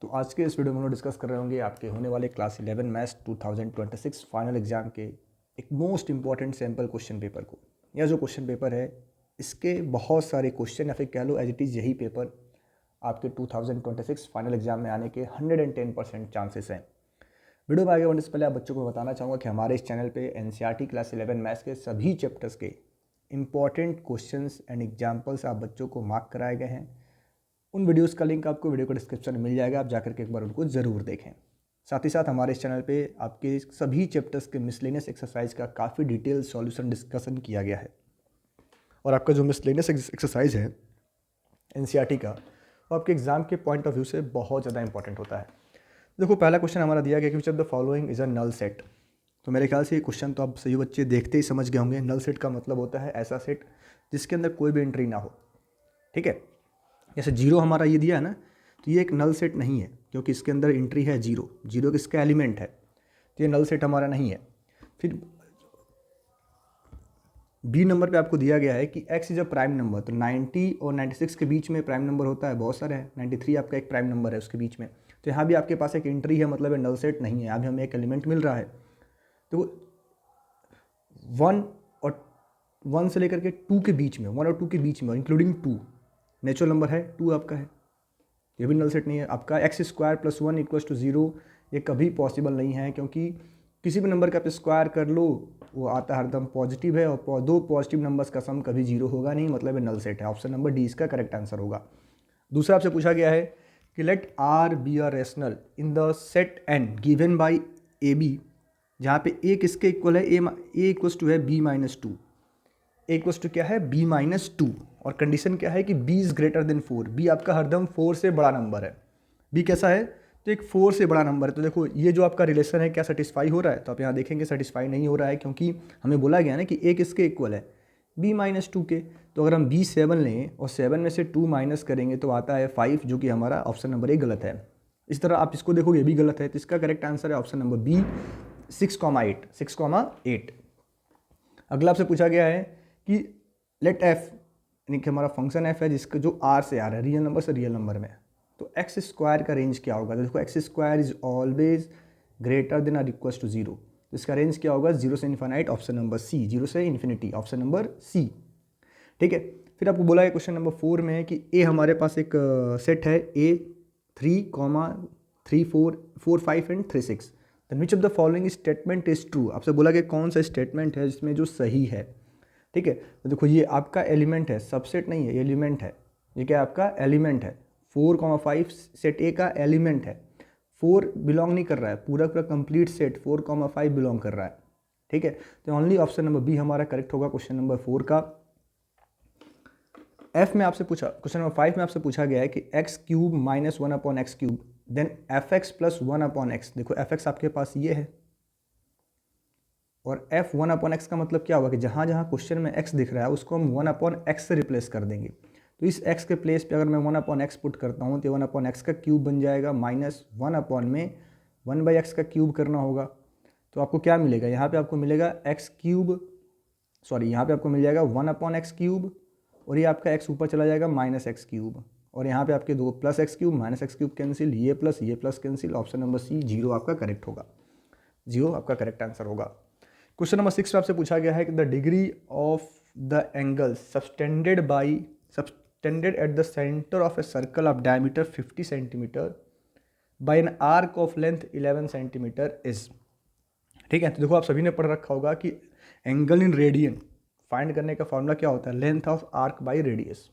तो आज के इस वीडियो में हम लोग डिस्कस कर रहे होंगे आपके होने वाले क्लास 11 मैथ्स 2026 फाइनल एग्जाम के एक most important sample question paper को। यह जो क्वेश्चन पेपर है इसके बहुत सारे क्वेश्चन या फिर कह लो एज इट इज़ यही पेपर आपके 2026 फाइनल एग्जाम में आने के 110% चांसेस हैं। वीडियो में आगे बढ़ने से पहले आप बच्चों को बताना चाहूँगा कि हमारे इस चैनल पे एनसीईआरटी क्लास 11 मैथ्स के सभी चैप्टर्स के इंपॉर्टेंट क्वेश्चंस एंड एग्जाम्पल्स आप बच्चों को मार्क कराए गए हैं। उन वीडियोस का लिंक आपको वीडियो को डिस्क्रिप्शन में मिल जाएगा, आप जाकर के एक बार उनको ज़रूर देखें। साथ ही साथ हमारे इस चैनल पे आपके सभी चैप्टर्स के मिसलेनियस एक्सरसाइज का काफ़ी डिटेल सॉल्यूशन डिस्कशन किया गया है और आपका जो मिसलेनियस एक्सरसाइज है एनसीईआरटी का वो आपके एग्जाम के पॉइंट ऑफ व्यू से बहुत ज़्यादा इंपॉर्टेंट होता है। देखो पहला क्वेश्चन हमारा दिया गया कि which of the following is a null set. तो मेरे ख्याल से ये क्वेश्चन तो आप सही बच्चे देखते ही समझ गए होंगे। नल सेट का मतलब होता है ऐसा सेट जिसके अंदर कोई भी एंट्री ना हो। ठीक है, जैसे जीरो हमारा ये दिया है ना, तो ये एक नल सेट नहीं है क्योंकि इसके अंदर एंट्री है जीरो। जीरो किसका एलिमेंट है, तो ये नल सेट हमारा नहीं है। फिर बी नंबर पे आपको दिया गया है कि x is a prime number. तो 90 और 96 के बीच में प्राइम नंबर होता है, बहुत सारे हैं। 93 आपका एक प्राइम नंबर है उसके बीच में। तो यहाँ भी आपके पास एक एंट्री है, मतलब नल सेट नहीं है। यहाँ भी हमें एक एलिमेंट मिल रहा है। तो 1 और 1 से लेकर के 2 के बीच में, 1 और 2 के बीच में इंक्लूडिंग 2 नेचुरल नंबर है, 2 आपका है, ये भी नल सेट नहीं है। आपका x² + 1 = 0 ये कभी पॉसिबल नहीं है क्योंकि किसी भी नंबर का आप स्क्वायर कर लो वो आता है हरदम पॉजिटिव है और दो पॉजिटिव नंबर्स का सम कभी जीरो होगा नहीं, मतलब ये नल सेट है। ऑप्शन नंबर डी इसका करेक्ट आंसर होगा। दूसरा आपसे पूछा गया है कि let R be a rational in the set n given by AB, जहाँ पे a किसके इक्वल है, a = है b-2। a = क्या है, b-2 और कंडीशन क्या है कि b is greater then 4। b आपका हरदम 4 से बड़ा नंबर है। b कैसा है, तो एक 4 से बड़ा नंबर है। तो देखो ये जो आपका रिलेशन है क्या सेटिस्फाई हो रहा है, तो आप यहाँ देखेंगे सेटिस्फाई नहीं हो रहा है क्योंकि हमें बोला गया ना कि a किसके इक्वल है, b-2 के। तो अगर हम b7 लें और 7 में से 2 माइनस करेंगे तो आता है 5, जो कि हमारा ऑप्शन नंबर ए गलत है। इस तरह आप इसको देखोगे ये भी गलत है, तो इसका करेक्ट आंसर है ऑप्शन नंबर बी 6,8। अगला आपसे पूछा गया है कि लेट f, यानी कि हमारा फंक्शन f है जिसका जो r से आ रहा है, रियल नंबर से रियल नंबर में, तो x² का रेंज क्या होगा। तो देखो x² is always greater than और इक्वल टू 0। तो इसका रेंज क्या होगा, 0 से इन्फिनिटी, ऑप्शन नंबर सी। 0 से इन्फिनिटी, ऑप्शन नंबर सी। ठीक है, फिर आपको बोला है क्वेश्चन नंबर 4 में है कि a हमारे पास एक सेट है A3, 3, 4, 5 and 3, 6। Then which of the following statement is true. आपसे बोला कि कौन सा स्टेटमेंट है जिसमें जो सही है। ठीक है, तो देखो ये आपका एलिमेंट है, सबसेट नहीं है, एलिमेंट है। ये क्या आपका एलिमेंट है, 4,5 सेट ए का एलिमेंट है। 4 बिलोंग नहीं कर रहा है, पूरा पूरा कंप्लीट सेट 4,5 बिलोंग कर रहा है। ठीक है, तो ओनली ऑप्शन नंबर बी हमारा करेक्ट होगा क्वेश्चन नंबर 4 का। f में आपसे पूछा, क्वेश्चन नंबर 5 में आपसे पूछा गया है कि x³ - 1/x³, then fx + 1/x। देखो fx आपके पास ये है और f 1/x का मतलब क्या होगा कि जहाँ जहाँ क्वेश्चन में x दिख रहा है उसको हम 1/x से रिप्लेस कर देंगे। तो इस x के प्लेस पे अगर मैं 1/x पुट करता हूँ तो 1/x का क्यूब बन जाएगा, माइनस 1 में 1/x का क्यूब करना होगा। तो आपको क्या मिलेगा, यहाँ पे आपको मिलेगा यहाँ पे आपको मिल जाएगा 1/x³ और ये आपका x ऊपर चला जाएगा -x³ और यहाँ पे आपके दो +x³ -x³ कैंसिल, ये plus cancel. Option number C 0 आपका करेक्ट होगा, 0 आपका करेक्ट आंसर होगा। क्वेश्चन नंबर 6 में आपसे पूछा गया है कि the degree of the angle subtended at the centre of a circle of diameter 50 centimetre by an arc of length 11 centimetre is. ठीक है, तो देखो आप सभी ने पढ़ रखा होगा कि एंगल इन रेडियन फाइंड करने का फॉर्मूला क्या होता है, length of arc by radius.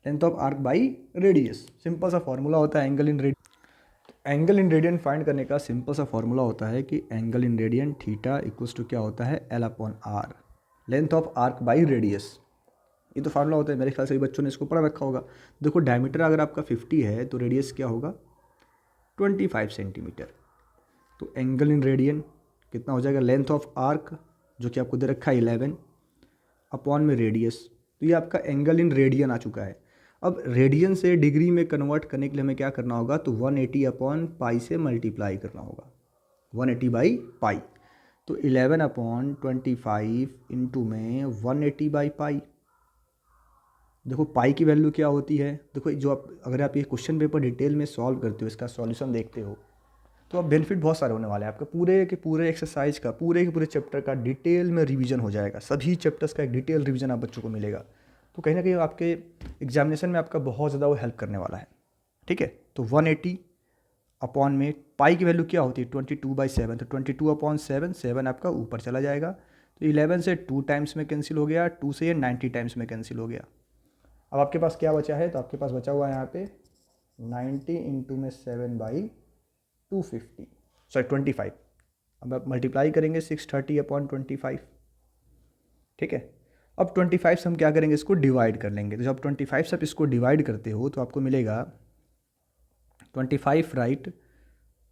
Length of arc by radius, simple सा फॉर्मूला होता है angle in radian. Angle in radian find करने का सिंपल सा फॉर्मूला होता है कि angle in radian theta equals to क्या होता है, L/R, length of arc by radius. ये तो फार्मूला होता है, मेरे ख्याल से बच्चों ने इसको पढ़ा रखा होगा। देखो डायमीटर अगर आपका 50 है तो रेडियस क्या होगा, 25 सेंटीमीटर। तो एंगल इन रेडियन कितना हो जाएगा, लेंथ ऑफ आर्क जो कि आपको दे रखा है 11 अपॉन में रेडियस। तो ये आपका एंगल इन रेडियन आ चुका है। अब रेडियन से डिग्री में कन्वर्ट करने के लिए हमें क्या करना होगा, तो 180/पाई से मल्टीप्लाई करना होगा, 180/पाई। तो 11/25 इंटू में 180/पाई, देखो पाई की वैल्यू क्या होती है, देखो जो आप अगर आप ये क्वेश्चन पेपर डिटेल में सॉल्व करते हो, इसका सॉल्यूशन देखते हो, तो आप बेनिफिट बहुत सारे होने वाले हैं आपका। पूरे के पूरे एक्सरसाइज का, पूरे के पूरे चैप्टर का डिटेल में रिवीजन हो जाएगा, सभी चैप्टर्स का एक डिटेल रिवीजन आप बच्चों को मिलेगा। तो कहीं ना कहीं आपके एग्जामिनेशन में आपका बहुत ज़्यादा वो हेल्प करने वाला है। ठीक है, तो 180 अपॉन में पाई की वैल्यू क्या होती है 22/7, तो 22/7, 7 आपका ऊपर चला जाएगा, तो 11 से 2 टाइम्स में कैंसिल हो गया, 2 से ये 90 टाइम्स में कैंसिल हो गया। अब आपके पास क्या बचा है, तो आपके पास बचा हुआ है यहाँ पे 90 इंटू में 7/250, सॉरी 25। अब आप मल्टीप्लाई करेंगे 630/25। ठीक है, अब 25 से हम क्या करेंगे, इसको डिवाइड कर लेंगे। तो जब 25 से आप इसको डिवाइड करते हो तो आपको मिलेगा 25 राइट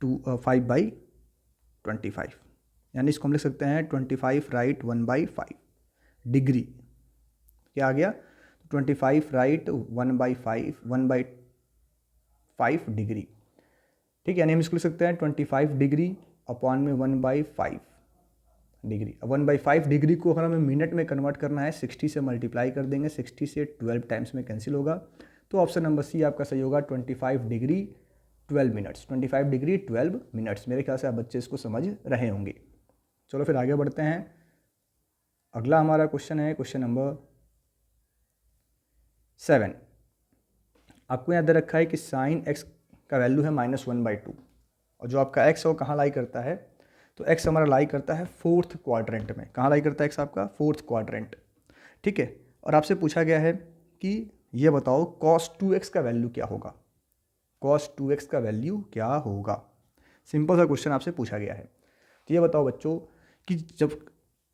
5/25, यानी इसको हम लिख सकते हैं 25 राइट 1/5 डिग्री। क्या आ गया, 25 राइट 1/5 डिग्री। ठीक है, यानी हम इसको लिख सकते हैं 25 डिग्री अपॉन में 1/5 डिग्री। अब 1/5 डिग्री को अगर हमें मिनट में कन्वर्ट करना है, 60 से मल्टीप्लाई कर देंगे, 60 से 12 टाइम्स में कैंसिल होगा, तो ऑप्शन नंबर सी आपका सही होगा, 25 डिग्री 12 मिनट्स। 25 degree 12 minutes. मेरे ख्याल से आप बच्चे इसको समझ रहे होंगे। चलो फिर आगे बढ़ते हैं। अगला हमारा क्वेश्चन है क्वेश्चन नंबर 7। आपको याद रखा है कि साइन एक्स का वैल्यू है -1/2, और जो आपका एक्स है वो कहाँ लाई करता है, तो एक्स हमारा लाई करता है 4th क्वाड्रेंट में। कहाँ लाई करता है एक्स आपका, 4th क्वाड्रेंट। ठीक है, और आपसे पूछा गया है कि ये बताओ cos 2x का वैल्यू क्या होगा, cos 2x का वैल्यू क्या होगा। सिंपल सा क्वेश्चन आपसे पूछा गया है। तो ये बताओ बच्चों कि जब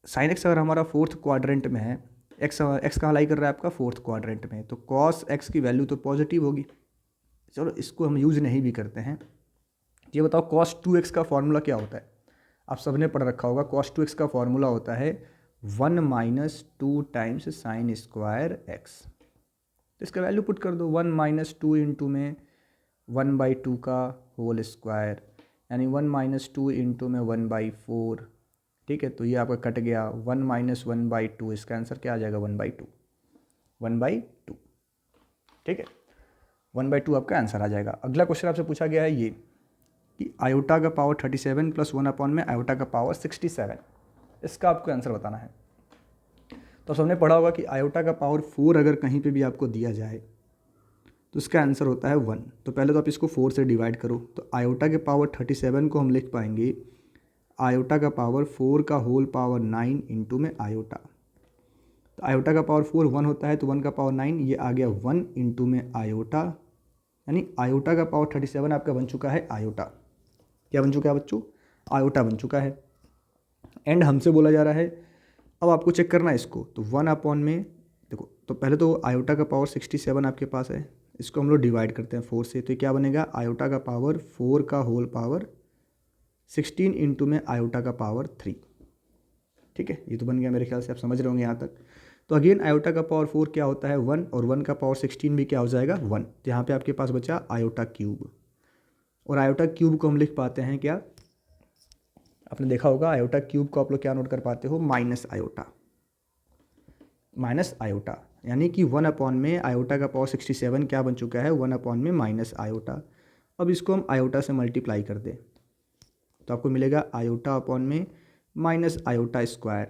साइन एक्स अगर हमारा 4th क्वाड्रेंट में है, एक्स कहाँ लाई कर रहा है आपका 4th क्वाड्रेंट में, तो cos x की वैल्यू तो पॉजिटिव होगी। चलो इसको हम यूज़ नहीं भी करते हैं। ये बताओ cos 2x का फॉर्मूला क्या होता है, आप सबने पढ़ रखा होगा। cos 2x का फॉर्मूला होता है 1 - 2 टाइम्स साइन स्क्वायर एक्स। तो इसका वैल्यू पुट कर दो, 1 - 2 इंटू में 1/2 का होल स्क्वायर, यानी 1 - 2 इंटू में 1/4। ठीक है, तो ये आपका कट गया, 1 - 1/2, इसका आंसर क्या आ जाएगा 1/2, 1/2। ठीक है, 1/2 आपका आंसर आ जाएगा। अगला क्वेश्चन आपसे पूछा गया है ये कि आयोटा का पावर 37 + 1 अपॉन में आयोटा का पावर 67, इसका आपको आंसर बताना है। तो सबने पढ़ा होगा कि आयोटा का पावर 4 अगर कहीं पे भी आपको दिया जाए तो इसका आंसर होता है 1। तो पहले तो आप इसको 4 से डिवाइड करो, तो आयोटा के पावर 37 को हम लिख पाएंगे आयोटा का पावर 4 का होल पावर 9 इंटू में आयोटा। तो आयोटा का पावर 4 1 होता है, तो 1 का पावर 9, ये आ गया 1 इंटू में आयोटा, यानी आयोटा का पावर 37 आपका बन चुका है आयोटा। क्या बन चुका है बच्चों, आयोटा बन चुका है। एंड हमसे बोला जा रहा है, अब आपको चेक करना है इसको, तो 1 अपॉन में देखो, तो पहले तो आयोटा का पावर 67 आपके पास है, इसको हम लोग डिवाइड करते हैं 4 से, तो क्या बनेगा आयोटा का पावर 4 का होल पावर 16 इंटू में आयोटा का पावर 3। ठीक है, ये तो बन गया, मेरे ख्याल से आप समझ रहे होंगे यहाँ तक। तो अगेन आयोटा का पावर 4 क्या होता है 1, और 1 का पावर 16 भी क्या हो जाएगा 1। तो यहाँ पे आपके पास बचा आयोटा क्यूब, और आयोटा क्यूब को हम लिख पाते हैं क्या, आपने देखा होगा आयोटा क्यूब को आप लोग क्या नोट कर पाते हो, माइनस आयोटा, यानी कि 1 अपॉन में आयोटा का पावर 67 क्या बन चुका है 1 अपॉन में माइनस आयोटा। अब इसको हम आयोटा से मल्टीप्लाई कर दें तो आपको मिलेगा आयोटा अपॉन में माइनस आयोटा स्क्वायर।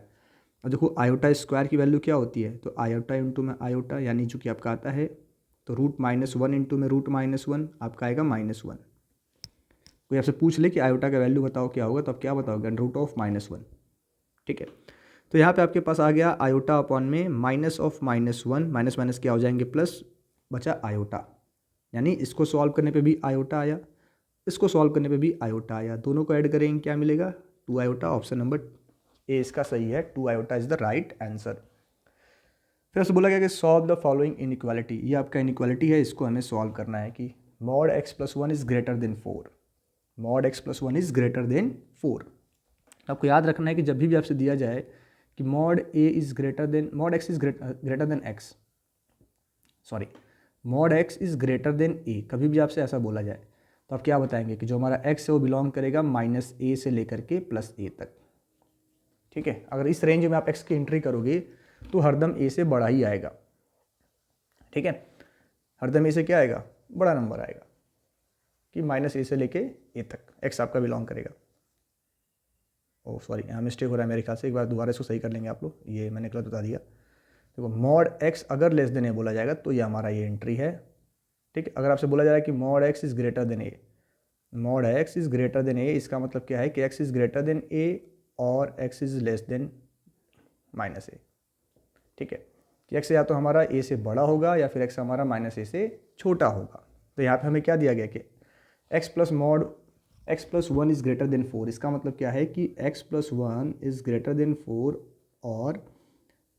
और देखो आयोटा स्क्वायर की वैल्यू क्या होती है, तो आयोटा इंटू में आयोटा, यानी जो कि आपका आता है तो √-1 इंटू में √-1 आपका आएगा -1। कोई आपसे पूछ ले कि आयोटा का वैल्यू बताओ क्या होगा, तो आप क्या बताओगे √-1। ठीक है, तो यहाँ पे आपके पास आ गया आयोटा अपॉन में -(-1), माइनस माइनस क्या हो जाएंगे प्लस, बचा आयोटा, यानी इसको सॉल्व करने पे भी आयोटा आया, इसको सॉल्व करने पे भी आयोटा आया, दोनों को ऐड करेंगे क्या मिलेगा 2 आयोटा। ऑप्शन नंबर ए इसका सही है, 2 iota is the right answer. फिर उससे बोला गया कि सॉल्व द फॉलोइंग इनइक्वालिटी, ये आपका इनइक्वालिटी है, इसको हमें सॉल्व करना है कि mod x + 1 is greater than 4, mod x + 1 is greater than 4। आपको याद रखना है कि जब भी आपसे दिया जाए कि mod x is greater than x, sorry mod x is greater than a, कभी भी आपसे ऐसा बोला जाए तो आप क्या बताएंगे कि जो हमारा x है वो बिलोंग करेगा -a से लेकर के +a तक। ठीक है, अगर इस रेंज में आप x की एंट्री करोगे तो हरदम a से बड़ा ही आएगा, ठीक है, हरदम ए से क्या आएगा, बड़ा नंबर आएगा कि माइनस ए से लेके ए तक एक्स आपका बिलोंग करेगा। ओह सॉरी, यहाँ मिस्टेक हो रहा है मेरे ख्याल से, एक बार दोबारा इसको सही कर लेंगे आप लोग, ये मैंने गलत बता दिया। देखो मॉड एक्स अगर लेस देन ए बोला जाएगा तो ये हमारा ये एंट्री है। ठीक है, अगर आपसे बोला जा रहा है कि mod x is greater than a, mod x is greater than a, इसका मतलब क्या है कि x is greater than a और x is less than minus a. ठीक है, कि एक्स या तो हमारा ए से बड़ा होगा या फिर एक्स हमारा माइनस ए से छोटा होगा। तो यहाँ पे हमें क्या दिया गया कि x plus mod x plus one is greater then 4, इसका मतलब क्या है कि x plus one is greater then 4 और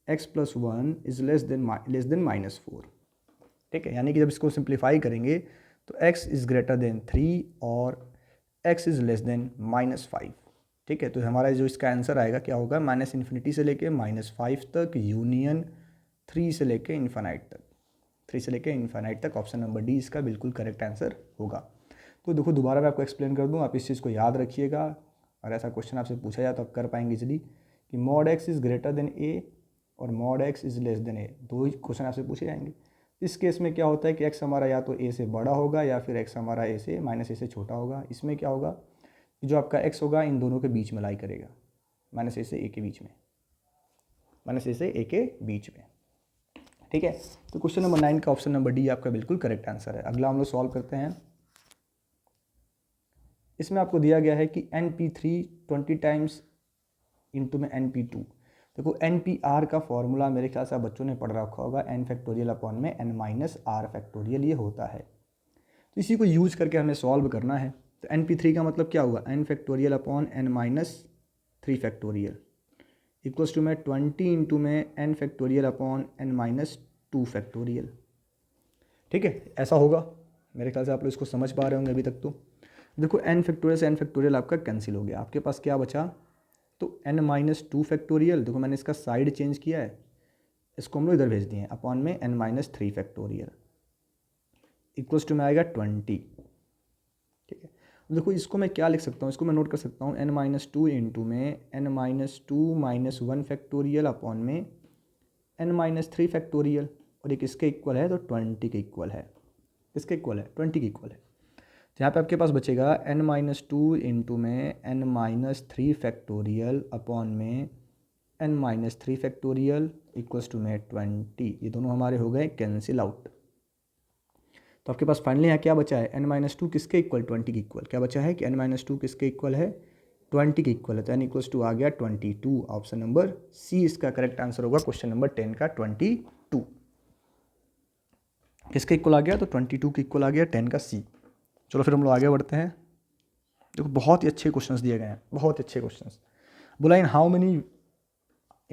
x plus one is less than minus 4। ठीक है, यानी कि जब इसको सिंप्लीफाई करेंगे तो x इज़ ग्रेटर देन 3 और x इज़ लेस देन -5। ठीक है, तो हमारा जो इसका आंसर आएगा क्या होगा, माइनस इन्फिनिटी से लेके -5 तक यूनियन 3 से लेके इन्फानाइट तक, 3 से लेके इन्फानाइट तक। ऑप्शन नंबर डी इसका बिल्कुल करेक्ट आंसर होगा। तो देखो दोबारा मैं आपको एक्सप्लेन कर दूँ, आप इस चीज़ को याद रखिएगा, और ऐसा क्वेश्चन आपसे पूछा जाए तो आप कर पाएंगे इजली कि mod x is greater than a और mod x is less than a, दो ही क्वेश्चन आपसे पूछे जाएंगे। इस केस में क्या होता है कि x हमारा या तो a से बड़ा होगा या फिर x हमारा a से माइनस ए से छोटा होगा। इसमें क्या होगा कि जो आपका x होगा इन दोनों के बीच में लाई करेगा, माइनस ए से a के बीच में, माइनस ए से a के बीच में। ठीक है, तो क्वेश्चन नंबर 9 का ऑप्शन नंबर डी आपका बिल्कुल करेक्ट आंसर है। अगला हम लोग सॉल्व करते हैं। इसमें आपको दिया गया है कि NP3 20 टाइम्स इंटू में NP2। देखो NPR का फॉर्मूला मेरे ख्याल से बच्चों ने पढ़ रखा होगा, n फैक्टोरियल अपॉन में n माइनस आर फैक्टोरियल ये होता है। तो इसी को यूज करके हमें सॉल्व करना है। तो NP3 का मतलब क्या हुआ, n factorial upon n minus 3 factorial equals to में 20 इंटू में n factorial upon n minus 2 factorial. ठीक है, ऐसा होगा, मेरे ख्याल से आप लोग इसको समझ पा रहे होंगे अभी तक। तो देखो n फैक्टोरियल से n फैक्टोरियल आपका कैंसिल हो गया, आपके पास क्या बचा, तो n माइनस 2 फैक्टोरियल, देखो मैंने इसका साइड चेंज किया है, इसको हम लोग इधर भेज दिए अपॉन में n minus 3 factorial equals to में आएगा 20। ठीक है, देखो इसको मैं क्या लिख सकता हूँ, इसको मैं नोट कर सकता हूँ n माइनस 2 इंटू में n minus 2 minus 1 factorial upon में n माइनस 3 फैक्टोरियल, और एक इसके इक्वल है तो 20 के इक्वल है, इसके इक्वल है 20 के इक्वल है। तो यहाँ पे आपके पास बचेगा n माइनस 2 इंटू में n माइनस 3 फैक्टोरियल अपॉन में n minus 3 factorial equals to में 20। ये दोनों हमारे हो गए कैंसिल आउट। तो आपके पास फाइनली यहाँ क्या बचा है, n माइनस 2 किसके इक्वल, 20 के इक्वल। क्या बचा है कि n माइनस 2 किसके इक्वल है, 20 के इक्वल है। तो n इक्वल्स टू आ गया 22। ऑप्शन नंबर सी इसका करेक्ट आंसर होगा क्वेश्चन नंबर 10 का 22। किसके इक्वल आ गया, तो 22 के इक्वल आ गया 10 का सी। चलो फिर हम लोग आगे बढ़ते हैं। देखो बहुत ही अच्छे क्वेश्चंस दिए गए हैं, बहुत ही अच्छे क्वेश्चंस। बोला in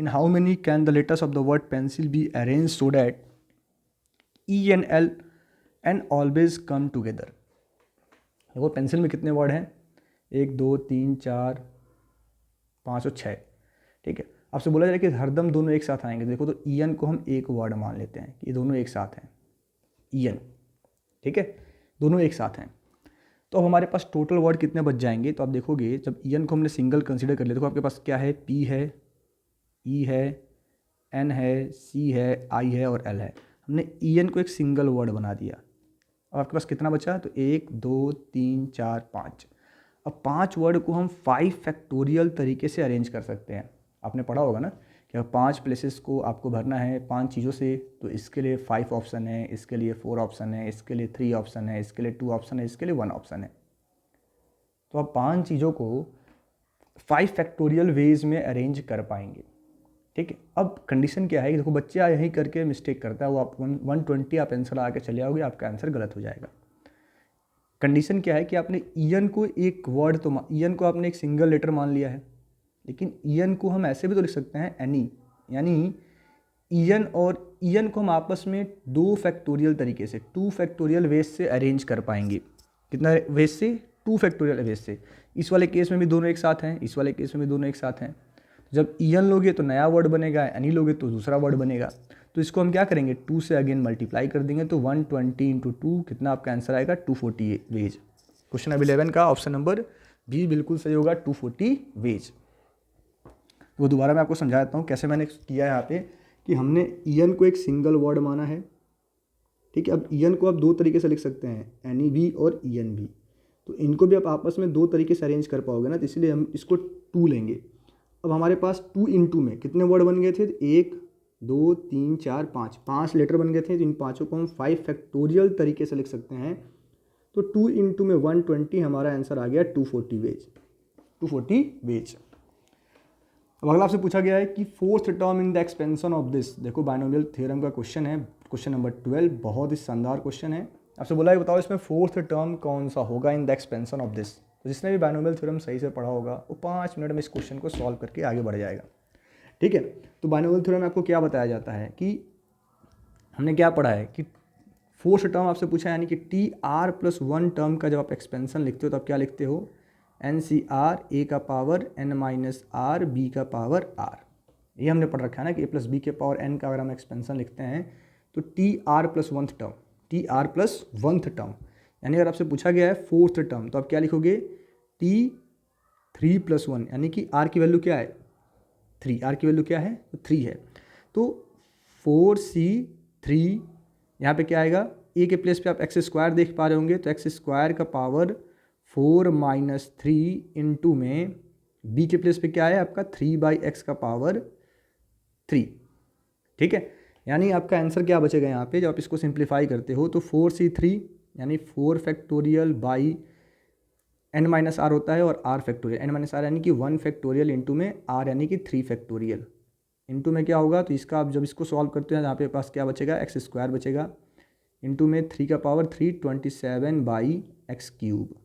how many can the letters of the word pencil be arrange so that E and L and always come together. देखो पेंसिल में कितने वर्ड हैं, 1 2 3 4 5 और 6। ठीक है, आपसे बोला जाए कि हरदम दोनों एक साथ आएंगे। देखो तो EN को हम एक वर्ड मान लेते हैं कि ये दोनों एक साथ हैं, EN। ठीक है, दोनों एक साथ हैं। तो अब हमारे पास टोटल वर्ड कितने बच जाएंगे, तो आप देखोगे जब EN को हमने सिंगल कंसीडर कर लिया, देखो आपके पास क्या है, P है, E है, N है, C है, I है और L है। हमने EN को एक सिंगल वर्ड बना दिया। और आपके पास कितना बचा, तो 1 2 3 4 5। अब 5 वर्ड को हम 5 फैक्टोरियल तरीके से अरेंज कर सकते हैं। आपने पढ़ा होगा ना कि 5 प्लेसेस को आपको भरना है 5 चीज़ों से, तो इसके लिए 5 ऑप्शन है, इसके लिए 4 ऑप्शन है, इसके लिए 3 ऑप्शन है, इसके लिए 2 ऑप्शन है, इसके लिए 1 ऑप्शन है। तो आप 5 चीज़ों को 5 फैक्टोरियल वेज में अरेंज कर पाएंगे। ठीक है, अब कंडीशन क्या है कि देखो बच्चे यही करके मिस्टेक करता है, वो आप 120 आप आंसर आके चले आओगे, आपका आंसर गलत हो जाएगा। कंडीशन क्या है कि आपने EN को एक वर्ड तो EN को आपने एक सिंगल लेटर मान लिया है, लेकिन EN को हम ऐसे भी तो लिख सकते हैं एनी, यानी EN और EN को हम आपस में 2 फैक्टोरियल तरीके से 2 फैक्टोरियल वेज से अरेंज कर पाएंगे। कितना वेज से, 2 फैक्टोरियल वेज से। इस वाले केस में भी दोनों एक साथ हैं, इस वाले केस में भी दोनों एक साथ हैं। जब EN लोगे तो नया वर्ड बनेगा, एनी लोगे तो दूसरा वर्ड बनेगा। तो इसको हम क्या करेंगे, 2 से अगेन मल्टीप्लाई कर देंगे, तो 120 इंटू 2 कितना आपका आंसर आएगा, 240 वेज। क्वेश्चन नंबर 11 का ऑप्शन नंबर बी बिल्कुल सही होगा, 240 वेज। वो दोबारा मैं आपको समझा देता हूँ कैसे मैंने किया है यहाँ पे कि हमने EN को एक सिंगल वर्ड माना है, ठीक है। अब ई एन को आप दो तरीके से लिख सकते हैं, एन ई बी और ई एन बी, तो इनको भी आप आपस में दो तरीके से अरेंज कर पाओगे ना, तो इसलिए हम इसको 2 लेंगे। अब हमारे पास 2 इंटू में कितने वर्ड बन गए थे, 1 2 3 4 5 लेटर बन गए थे, तो इन पाँचों को हम 5 फैक्टोरियल तरीके से लिख सकते हैं। तो 2 इंटू में 120, हमारा आंसर आ गया 240 वेज, 240 वेज। अब अगला आपसे पूछा गया है कि fourth term in the expansion of this, देखो बाइनोमियल थ्योरम का क्वेश्चन है, क्वेश्चन नंबर 12, बहुत ही शानदार क्वेश्चन है। आपसे बोला है बताओ इसमें फोर्थ टर्म कौन सा होगा in the expansion of this. तो जिसने भी बाइनोमियल थ्योरम सही से पढ़ा होगा वो 5 मिनट में इस क्वेश्चन को सॉल्व करके आगे बढ़ जाएगा। ठीक है, तो बाइनोमियल थ्योरम में आपको क्या बताया जाता है कि हमने क्या पढ़ा है कि फोर्थ टर्म आपसे पूछा है, यानी कि टी आर प्लस 1 टर्म का जब आप एक्सपेंशन लिखते हो तो आप क्या लिखते हो, एन सी आर ए का power N minus R B का पावर आर। ये हमने पढ़ रखा है ना कि ए प्लस बी के पावर एन का अगर हम एक्सपेंशन लिखते हैं तो T R plus 1th term, T R plus 1th term, यानी अगर आपसे पूछा गया है फोर्थ टर्म तो आप क्या लिखोगे, टी 3 प्लस 1, यानी कि आर की वैल्यू क्या है 3, आर की वैल्यू क्या है तो 3 है, तो 4c3, यहाँ पे क्या आएगा, ए के प्लेस पे आप एक्स स्क्वायर देख पा रहे होंगे, तो एक्स स्क्वायर का पावर 4 माइनस 3 इंटू में बी के प्लेस पे क्या है आपका 3/x का पावर 3। ठीक है, यानी आपका आंसर क्या बचेगा यहाँ पे, जब आप इसको सिंप्लीफाई करते हो तो 4c3 यानी 4 factorial by n minus R होता है, और r factorial, n minus R यानी कि 1 फैक्टोरियल इंटू में r यानी कि 3 फैक्टोरियल इंटू में क्या होगा, तो इसका आप जब इसको सॉल्व करते हैं यहाँ पे पास क्या बचेगा, एक्स स्क्वायर बचेगा इंटू में 3 का पावर 3 27/x क्यूब।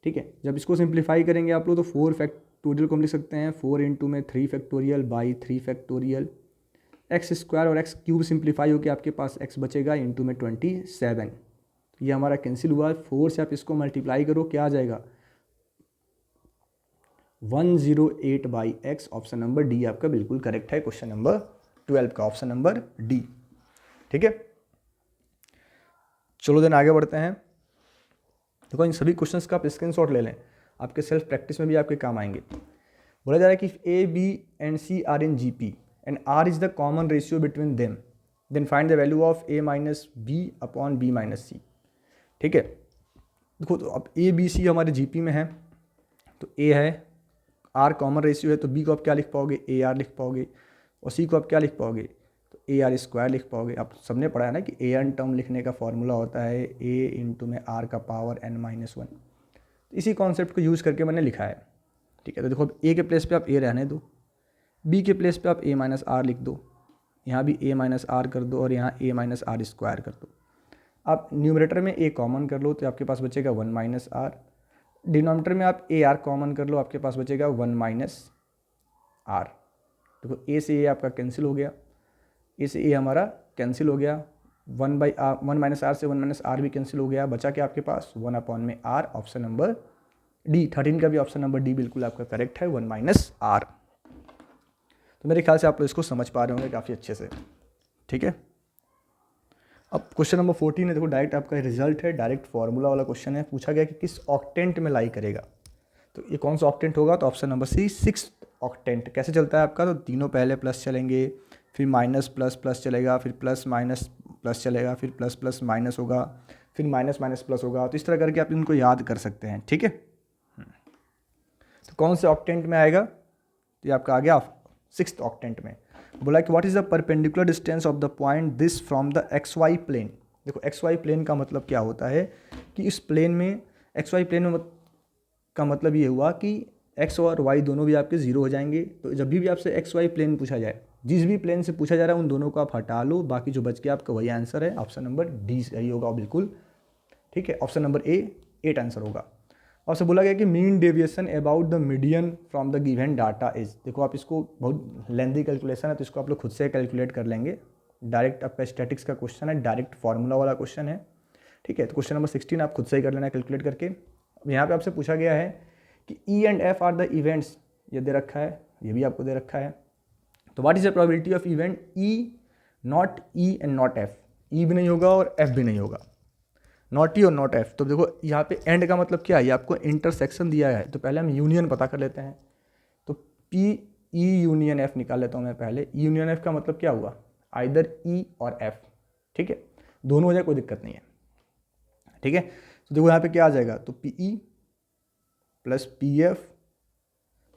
ठीक है, जब इसको सिंप्लीफाई करेंगे आप लोग तो 4 फैक्टोरियल को हम लिख सकते हैं 4 इंटू में 3 factorial by 3 factorial, x square और एक्स क्यूब सिंप्लीफाई होकर आपके पास एक्स बचेगा इंटू में 27। ये हमारा कैंसिल हुआ, 4 से आप इसको मल्टीप्लाई करो क्या आ जाएगा 108/x। ऑप्शन नंबर डी आपका बिल्कुल करेक्ट है, क्वेश्चन नंबर 12 का ऑप्शन नंबर डी। ठीक है, चलो देन आगे बढ़ते हैं। देखो इन सभी क्वेश्चंस का आप स्क्रीनशॉट ले लें, आपके सेल्फ प्रैक्टिस में भी आपके काम आएंगे। बोला जा रहा है कि a b and c are in G P and r is the common ratio between them, then find the value of a minus b upon b minus c. ठीक है, देखो तो अब ए बी सी हमारे G P में है, तो ए है, आर कॉमन रेशियो है, तो बी को आप क्या लिख पाओगे, ए आर लिख पाओगे, और सी को आप क्या लिख पाओगे, तो ए आर स्क्वायर लिख पाओगे। आप सबने पढ़ा है ना कि ए एन टर्म लिखने का फॉर्मूला होता है ए इंटू में आर का पावर एन माइनस 1, तो इसी कॉन्सेप्ट को यूज़ करके मैंने लिखा है। ठीक है, तो देखो अब ए के प्लेस पे आप ए रहने दो, बी के प्लेस पे आप ए माइनस आर लिख दो, यहाँ भी ए माइनस आर कर दो, और यहाँ ए माइनस आर स्क्वायर कर दो। आप न्यूमरेटर में ए कॉमन कर लो तो आपके पास बचेगा 1 माइनस आर, डिनोमिनेटर में आप ए आर कॉमन कर लो, आपके पास बचेगा 1 माइनस आर। देखो ए से ए आपका कैंसिल हो गया, ए से ए हमारा कैंसिल हो गया, 1 माइनस आर से 1 माइनस आर भी कैंसिल हो गया, बचा के आपके पास 1 अपॉन में आर। ऑप्शन नंबर डी 13 का भी ऑप्शन नंबर डी बिल्कुल आपका करेक्ट है, 1 माइनस आर। तो मेरे ख्याल से आप लोग इसको समझ पा रहे होंगे काफ़ी अच्छे से। ठीक है, अब क्वेश्चन नंबर 14 है, देखो डायरेक्ट आपका रिजल्ट है, डायरेक्ट फार्मूला वाला क्वेश्चन है। पूछा गया कि किस ऑक्टेंट में लाई करेगा, तो ये कौन सा ऑक्टेंट होगा, तो ऑप्शन नंबर सी 6 ऑक्टेंट। कैसे चलता है आपका, तो तीनों पहले प्लस चलेंगे, फिर माइनस प्लस प्लस चलेगा, फिर प्लस माइनस प्लस चलेगा, फिर प्लस प्लस माइनस होगा, फिर माइनस माइनस प्लस होगा। तो इस तरह करके आप इनको याद कर सकते हैं। ठीक है, तो कौन से ऑक्टेंट में आएगा, तो ये आपका आ गया 6th ऑक्टेंट में। बोला कि what is the perpendicular distance of the point this from the X Y plane. देखो एक्स वाई प्लेन का मतलब क्या होता है कि इस प्लेन में एक्स वाई प्लेन में का मतलब ये हुआ कि एक्स और वाई दोनों भी आपके 0 हो जाएंगे। तो जब भी आपसे एक्स वाई प्लेन पूछा जाए, जिस भी प्लेन से पूछा जा रहा है उन दोनों को आप हटा लो, बाकी जो बच गया आपका वही आंसर है। ऑप्शन नंबर डी सही होगा बिल्कुल। ठीक है, ऑप्शन नंबर ए 8 आंसर होगा। और से बोला गया कि mean deviation about the median from the given data is. देखो आप इसको बहुत लेंथी कैलकुलेशन है तो इसको आप लोग खुद से कैलकुलेट कर लेंगे। डायरेक्ट आपका स्टैटिक्स का क्वेश्चन है, डायरेक्ट फार्मूला वाला क्वेश्चन है। ठीक है, तो क्वेश्चन नंबर 16 आप खुद से ही कर लेना कैलकुलेट करके। अब यहाँ पे आपसे पूछा गया है कि E and F R the events, ये दे रखा है, ये भी आपको दे रखा है। तो what is the probability of event E not E and not F. E भी नहीं होगा और एफ भी नहीं होगा, नॉट ई और नॉट एफ। तो देखो यहाँ पे एंड का मतलब क्या है, ये आपको इंटरसेक्शन दिया है, तो पहले हम यूनियन पता कर लेते हैं। तो पी ई यूनियन एफ निकाल लेता हूँ मैं पहले। ई यूनियन एफ का मतलब क्या हुआ, आइदर ई और एफ। ठीक है, दोनों हो जाए कोई दिक्कत नहीं है, ठीक है। तो देखो यहाँ पे क्या आ जाएगा, तो P E plus P F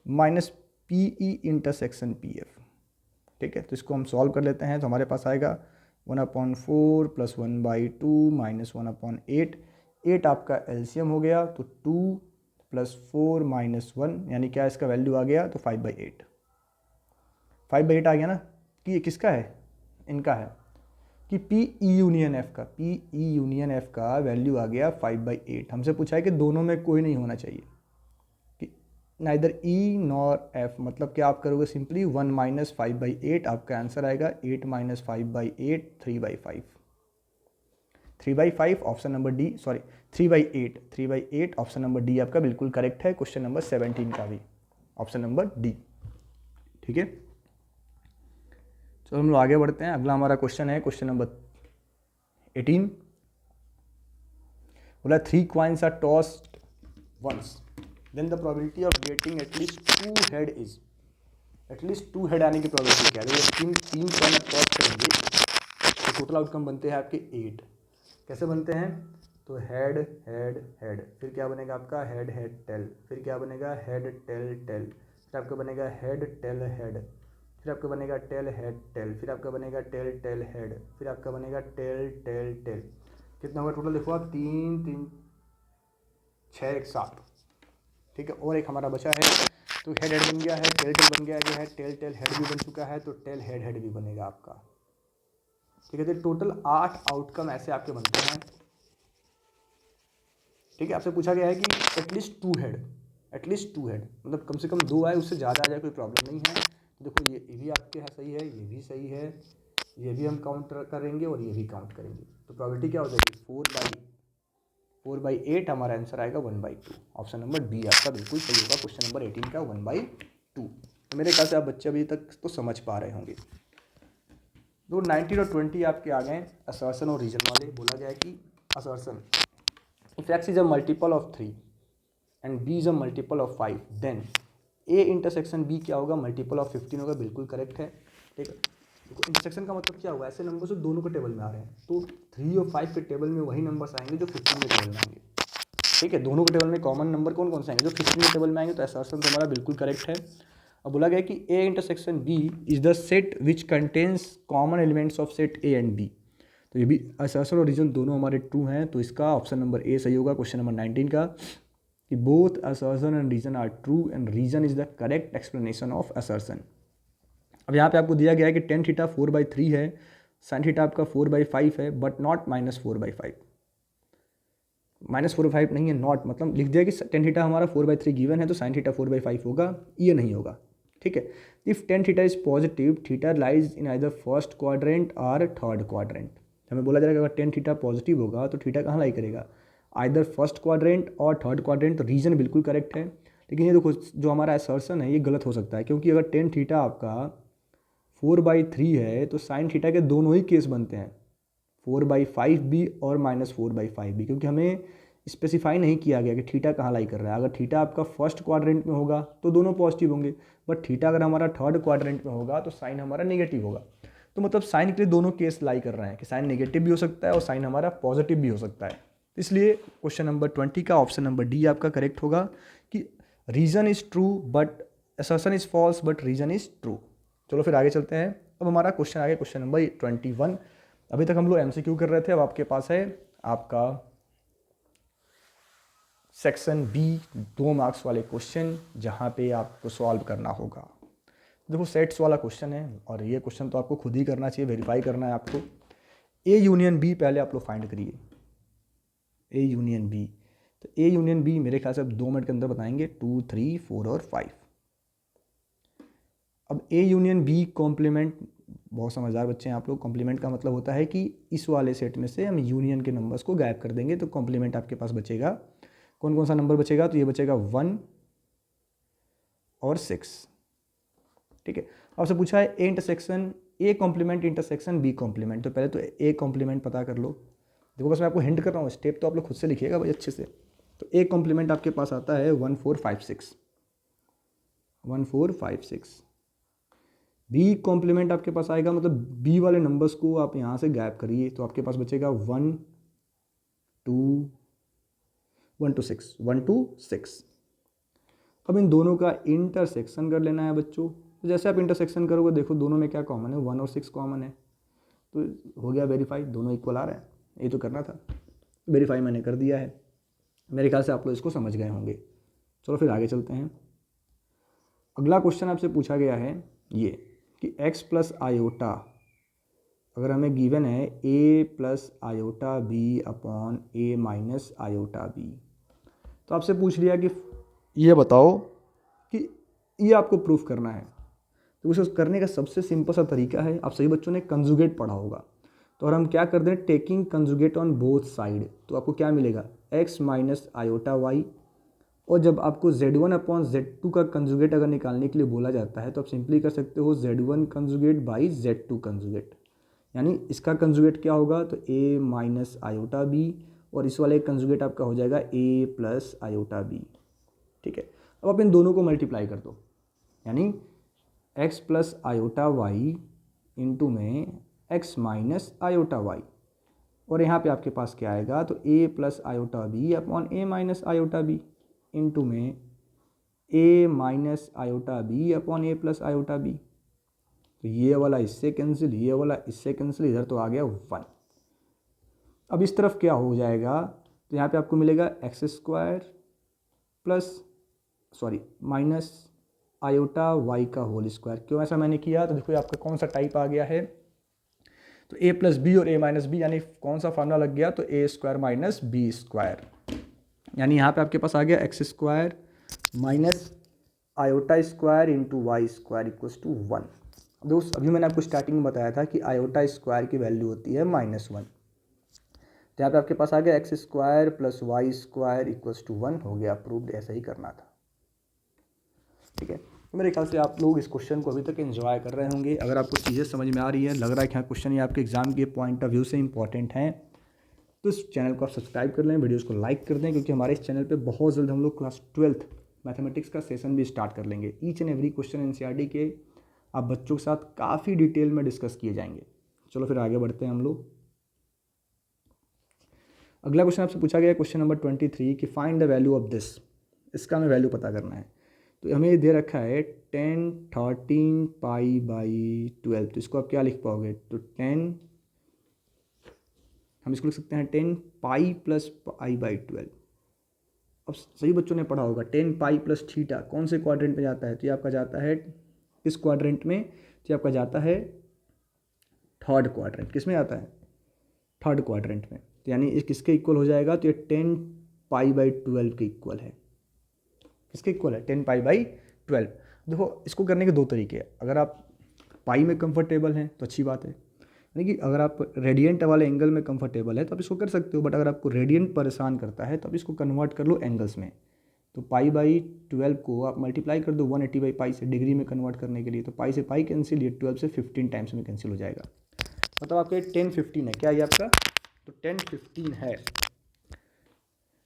minus P E intersection P F, ठीक है। तो इसको हम सॉल्व कर लेते हैं, तो हमारे पास आएगा 1/4 प्लस 1/2 माइनस 1/8, 8 आपका एलसीएम हो गया, तो 2 प्लस 4 माइनस 1 यानी क्या इसका वैल्यू आ गया, तो 5/8, 5/8 आ गया ना। कि ये किसका है, इनका है, कि पी ई यूनियन एफ का, पी ई यूनियन एफ का वैल्यू आ गया 5/8। हमसे पूछा है कि दोनों में कोई नहीं होना चाहिए, कि नाइदर ई नॉर एफ, मतलब क्या आप करोगे, सिंपली 1 माइनस 5/8, आपका आंसर आएगा 8 minus 5/8 3/5, 3/5 option number D, sorry 3/8 option number D आपका बिल्कुल करेक्ट है, क्वेश्चन नंबर 17 का भी ऑप्शन नंबर डी, ठीक है। चलो हम लोग आगे बढ़ते हैं, अगला हमारा क्वेश्चन है क्वेश्चन नंबर 18। बोला 3 coins are tossed once, then the probability of getting at least 2 head is, at least 2 head आने की प्रोबेबिलिटी क्या है, तीन कॉइन आप टॉस करेंगे तो टोटल आउटकम बनते हैं आपके 8। कैसे बनते हैं, तो हेड हेड हेड, फिर क्या बनेगा आपका हेड हेड टेल, फिर क्या बनेगा हेड टेल टेल, फिर आपका बनेगा हेड टेल हेड, फिर आपका बनेगा टेल हेड टेल, फिर आपका बनेगा टेल टेल हेड, फिर आपका बनेगा टेल टेल टेल। कितना होगा टोटल, देखो आप 3 3 6 1 7, ठीक है। और एक हमारा बचा है, तो हेड हेड बन गया है, टेल टेल बन गया है, टेल टेल हेड भी बन चुका है, तो टेल हेड हेड भी बनेगा आपका, ठीक है। तो टोटल 8 आउटकम ऐसे आपके बनते हैं, ठीक है। आपसे पूछा गया है कि एटलीस्ट 2 हेड, एटलीस्ट 2 हेड मतलब कम से कम 2 आए, उससे ज़्यादा आ जाए कोई प्रॉब्लम नहीं है। तो देखो ये भी आपके है सही है, ये भी सही है, ये भी हम काउंट करेंगे और ये भी काउंट करेंगे, तो प्रॉबिलिटी क्या हो जाएगी 4/8, हमारा आंसर आएगा 1/2, ऑप्शन नंबर बी आपका बिल्कुल सही होगा, क्वेश्चन नंबर 18 का 1/2। तो मेरे ख्याल से आप बच्चे अभी तक तो समझ पा रहे होंगे। तो 19 और 20 आपके आ गए असर्शन और रीजन वाले। बोला गया है कि assertion, if x is a multiple of 3 and b is a multiple of 5 then a intersection b क्या होगा, मल्टीपल ऑफ 15 होगा, बिल्कुल करेक्ट है, ठीक है। देखो इंटरसेक्शन का मतलब क्या हुआ, ऐसे नंबर जो दोनों के टेबल में आ रहे हैं, तो 3 और 5 के टेबल में वही नंबर्स आएंगे जो 15 के टेबल में आएंगे, ठीक है। दोनों के टेबल में कॉमन नंबर कौन कौन से आएंगे, जो 15 के टेबल में आएंगे, तो असर्शन तो हमारा बिल्कुल करेक्ट है। अब बोला गया कि a intersection b is the set which contains common elements of set a and b, तो ये भी असर्शन और रीजन दोनों हमारे ट्रू हैं, तो इसका ऑप्शन नंबर ए सही होगा, क्वेश्चन नंबर 19 का, कि both assertion and reason are true and reason is the correct explanation of assertion. अब यहाँ पे आपको दिया गया है कि टेन थीटा 4/3 है, साइन थीटा आपका 4/5 है, बट नॉट -4/5, -4/5 नहीं है, नॉट मतलब लिख दिया कि टेन थीटा हमारा 4/3 गिवन है, तो साइन थीटा 4/5 होगा, ये नहीं होगा, ठीक है। If tan theta is positive, theta lies in either first quadrant और थर्ड क्वाड्रेंट। हमें बोला जाएगा अगर टेन थीटा पॉजिटिव होगा तो थीटा कहाँ लाई करेगा, आइदर फर्स्ट क्वाड्रेंट और थर्ड क्वाड्रेंट, तो रीजन बिल्कुल करेक्ट है। लेकिन ये देखो जो हमारा असर्शन है ये गलत हो सकता है, क्योंकि अगर टेन थीटा आपका 4/3 है तो साइन थीटा के दोनों ही केस बनते हैं, 4/5 भी और -4/5 भी, क्योंकि हमें स्पेसिफाई नहीं किया गया कि थीटा कहाँ लाई कर रहा है। अगर थीटा आपका फर्स्ट क्वाड्रेंट में होगा तो दोनों पॉजिटिव होंगे, बट थीटा अगर हमारा थर्ड क्वाड्रेंट में होगा तो साइन हमारा नेगेटिव होगा। तो मतलब साइन के लिए दोनों केस लाई कर रहे हैं कि साइन नेगेटिव भी हो सकता है और साइन हमारा पॉजिटिव भी हो सकता है। इसलिए क्वेश्चन नंबर 20 का ऑप्शन नंबर डी आपका करेक्ट होगा, कि reason is true but assertion is false but reason is true. चलो फिर आगे चलते हैं। अब हमारा क्वेश्चन आ गया क्वेश्चन नंबर 21। अभी तक हम लोग MCQ कर रहे थे, अब आपके पास है आपका सेक्शन बी 2 मार्क्स वाले क्वेश्चन, जहाँ पे आपको सॉल्व करना होगा। देखो सेट्स वाला क्वेश्चन है और ये क्वेश्चन तो आपको खुद ही करना चाहिए, वेरीफाई करना है आपको। ए यूनियन बी पहले आप लोग फाइंड करिए, ए यूनियन बी। तो ए यूनियन बी मेरे ख्याल से अब 2 मिनट के अंदर बताएंगे, 2 3 4 और 5। अब ए यूनियन बी कॉम्प्लीमेंट, बहुत समझदार बच्चे हैं आप लोग। कॉम्प्लीमेंट का मतलब होता है कि इस वाले सेट में से हम यूनियन के नंबर्स को गायब कर देंगे, तो कॉम्प्लीमेंट आपके पास बचेगा। कौन कौन सा नंबर बचेगा, तो ये बचेगा 1 और 6, ठीक है। आपसे पूछा है A intersection A complement intersection B complement, तो पहले तो ए कॉम्प्लीमेंट पता कर लो। देखो बस मैं आपको हिंट कर रहा हूँ, स्टेप तो आप लोग खुद से लिखिएगा भाई अच्छे से। तो ए कॉम्प्लीमेंट आपके पास आता है 1 4 5 6, 1 4 5 6। बी कॉम्प्लीमेंट आपके पास आएगा, मतलब बी वाले नंबर्स को आप यहाँ से गैप करिए तो आपके पास बचेगा 1 2 1 to 6 1 to 6। अब इन दोनों का इंटरसेक्शन कर लेना है बच्चों। तो जैसे आप इंटरसेक्शन करोगे देखो दोनों में क्या कॉमन है, 1 और 6 कॉमन है, तो हो गया वेरीफाई, दोनों इक्वल आ रहे हैं। ये तो करना था, वेरीफाई मैंने कर दिया है। मेरे ख्याल से आप लोग इसको समझ गए होंगे। चलो फिर आगे चलते हैं। अगला क्वेश्चन आपसे पूछा गया है ये कि x प्लस आयोटा अगर हमें गिवन है a plus iota B upon a minus iota B, तो आपसे पूछ लिया कि ये बताओ कि ये आपको प्रूफ करना है। तो उसे करने का सबसे सिंपल सा तरीका है, आप सभी बच्चों ने कंजुगेट पढ़ा होगा, तो और हम क्या कर दें, taking conjugate on both side, तो आपको क्या मिलेगा x माइनस आयोटा वाई। और जब आपको z1 अपॉन z2 का कंजुगेट अगर निकालने के लिए बोला जाता है तो आप सिंपली कर सकते हो z1 conjugate by z2 conjugate, यानी इसका कंजुगेट क्या होगा तो a माइनस आयोटा बी, और इस वाले कंजुगेट आपका हो जाएगा a प्लस आयोटा बी। ठीक है, अब आप इन दोनों को मल्टीप्लाई कर दो, यानी x plus iota Y into में x माइनस आयोटा वाई, और यहाँ पे आपके पास क्या आएगा तो a plus iota B upon a minus iota B into में a minus iota B upon a plus iota B. तो ये वाला इससे कैंसिल, ये वाला इससे कैंसिल, इधर तो आ गया 1। अब इस तरफ क्या हो जाएगा, तो यहाँ पे आपको मिलेगा x square plus minus iota y का होल स्क्वायर। क्यों ऐसा मैंने किया, तो देखो आपका कौन सा टाइप आ गया है, तो a प्लस बी और a माइनस बी, यानी कौन सा फार्मूला लग गया तो a square minus b square, यानी यहाँ पे आपके पास आ गया x square minus iota square into y square equals to 1। अब दोस्त अभी मैंने आपको स्टार्टिंग में बताया था कि आयोटा स्क्वायर की वैल्यू होती है -1, तो यहाँ पे आपके पास आ गया x square plus y square equals to 1, हो गया अप्रूव्ड। ऐसा ही करना था। ठीक है, तो मेरे ख्याल से आप लोग इस क्वेश्चन को अभी तक एंजॉय कर रहे होंगे। अगर आपको चीज़ें समझ में आ रही है, लग रहा है कि हाँ क्वेश्चन ये आपके एग्जाम के पॉइंट ऑफ व्यू से इंपॉर्टेंट हैं, तो इस चैनल को आप सब्सक्राइब कर लें, वीडियोस को लाइक कर दें, क्योंकि हमारे इस चैनल पे बहुत जल्द हम लोग क्लास 12th मैथमेटिक्स का सेशन भी स्टार्ट कर लेंगे। Each and every question NCERT के आप बच्चों के साथ काफ़ी डिटेल में डिस्कस किए जाएंगे। चलो फिर आगे बढ़ते हैं हम लोग। अगला क्वेश्चन आपसे पूछा गया क्वेश्चन नंबर 23 कि find the value of this. इसका हमें वैल्यू पता करना है। तो हमें दे रखा है 10 13 पाई बाई 12, तो इसको आप क्या लिख पाओगे, तो 10 हम इसको लिख सकते हैं 10 पाई प्लस पाई बाई 12। अब सभी बच्चों ने पढ़ा होगा 10 पाई प्लस थीटा कौन से क्वाड्रेंट में जाता है, तो ये आपका जाता है इस क्वाड्रेंट में, तो ये आपका जाता है थर्ड क्वाड्रेंट। किस में आता है, थर्ड क्वाड्रेंट में, तो यानी इस किसके इक्वल हो जाएगा, तो ये 10 पाई बाई 12 के इक्वल है। किसके इक्वल है, 10 पाई बाई 12। देखो इसको करने के दो तरीके हैं, अगर आप पाई में कंफर्टेबल हैं तो अच्छी बात है, यानी कि अगर आप रेडियंट वाले एंगल में कंफर्टेबल है तो आप इसको कर सकते हो, बट अगर आपको रेडियंट परेशान करता है तो आप इसको कन्वर्ट कर लो एंगल्स में। तो पाई बाई 12 को आप मल्टीप्लाई कर दो 180 बाई पाई से, डिग्री में कन्वर्ट करने के लिए, तो पाई से पाई कैंसिल, ये 12 से 15 टाइम्स में कैंसिल हो जाएगा। मतलब आपका 10-15 है, क्या ये आपका, तो 10-15 है,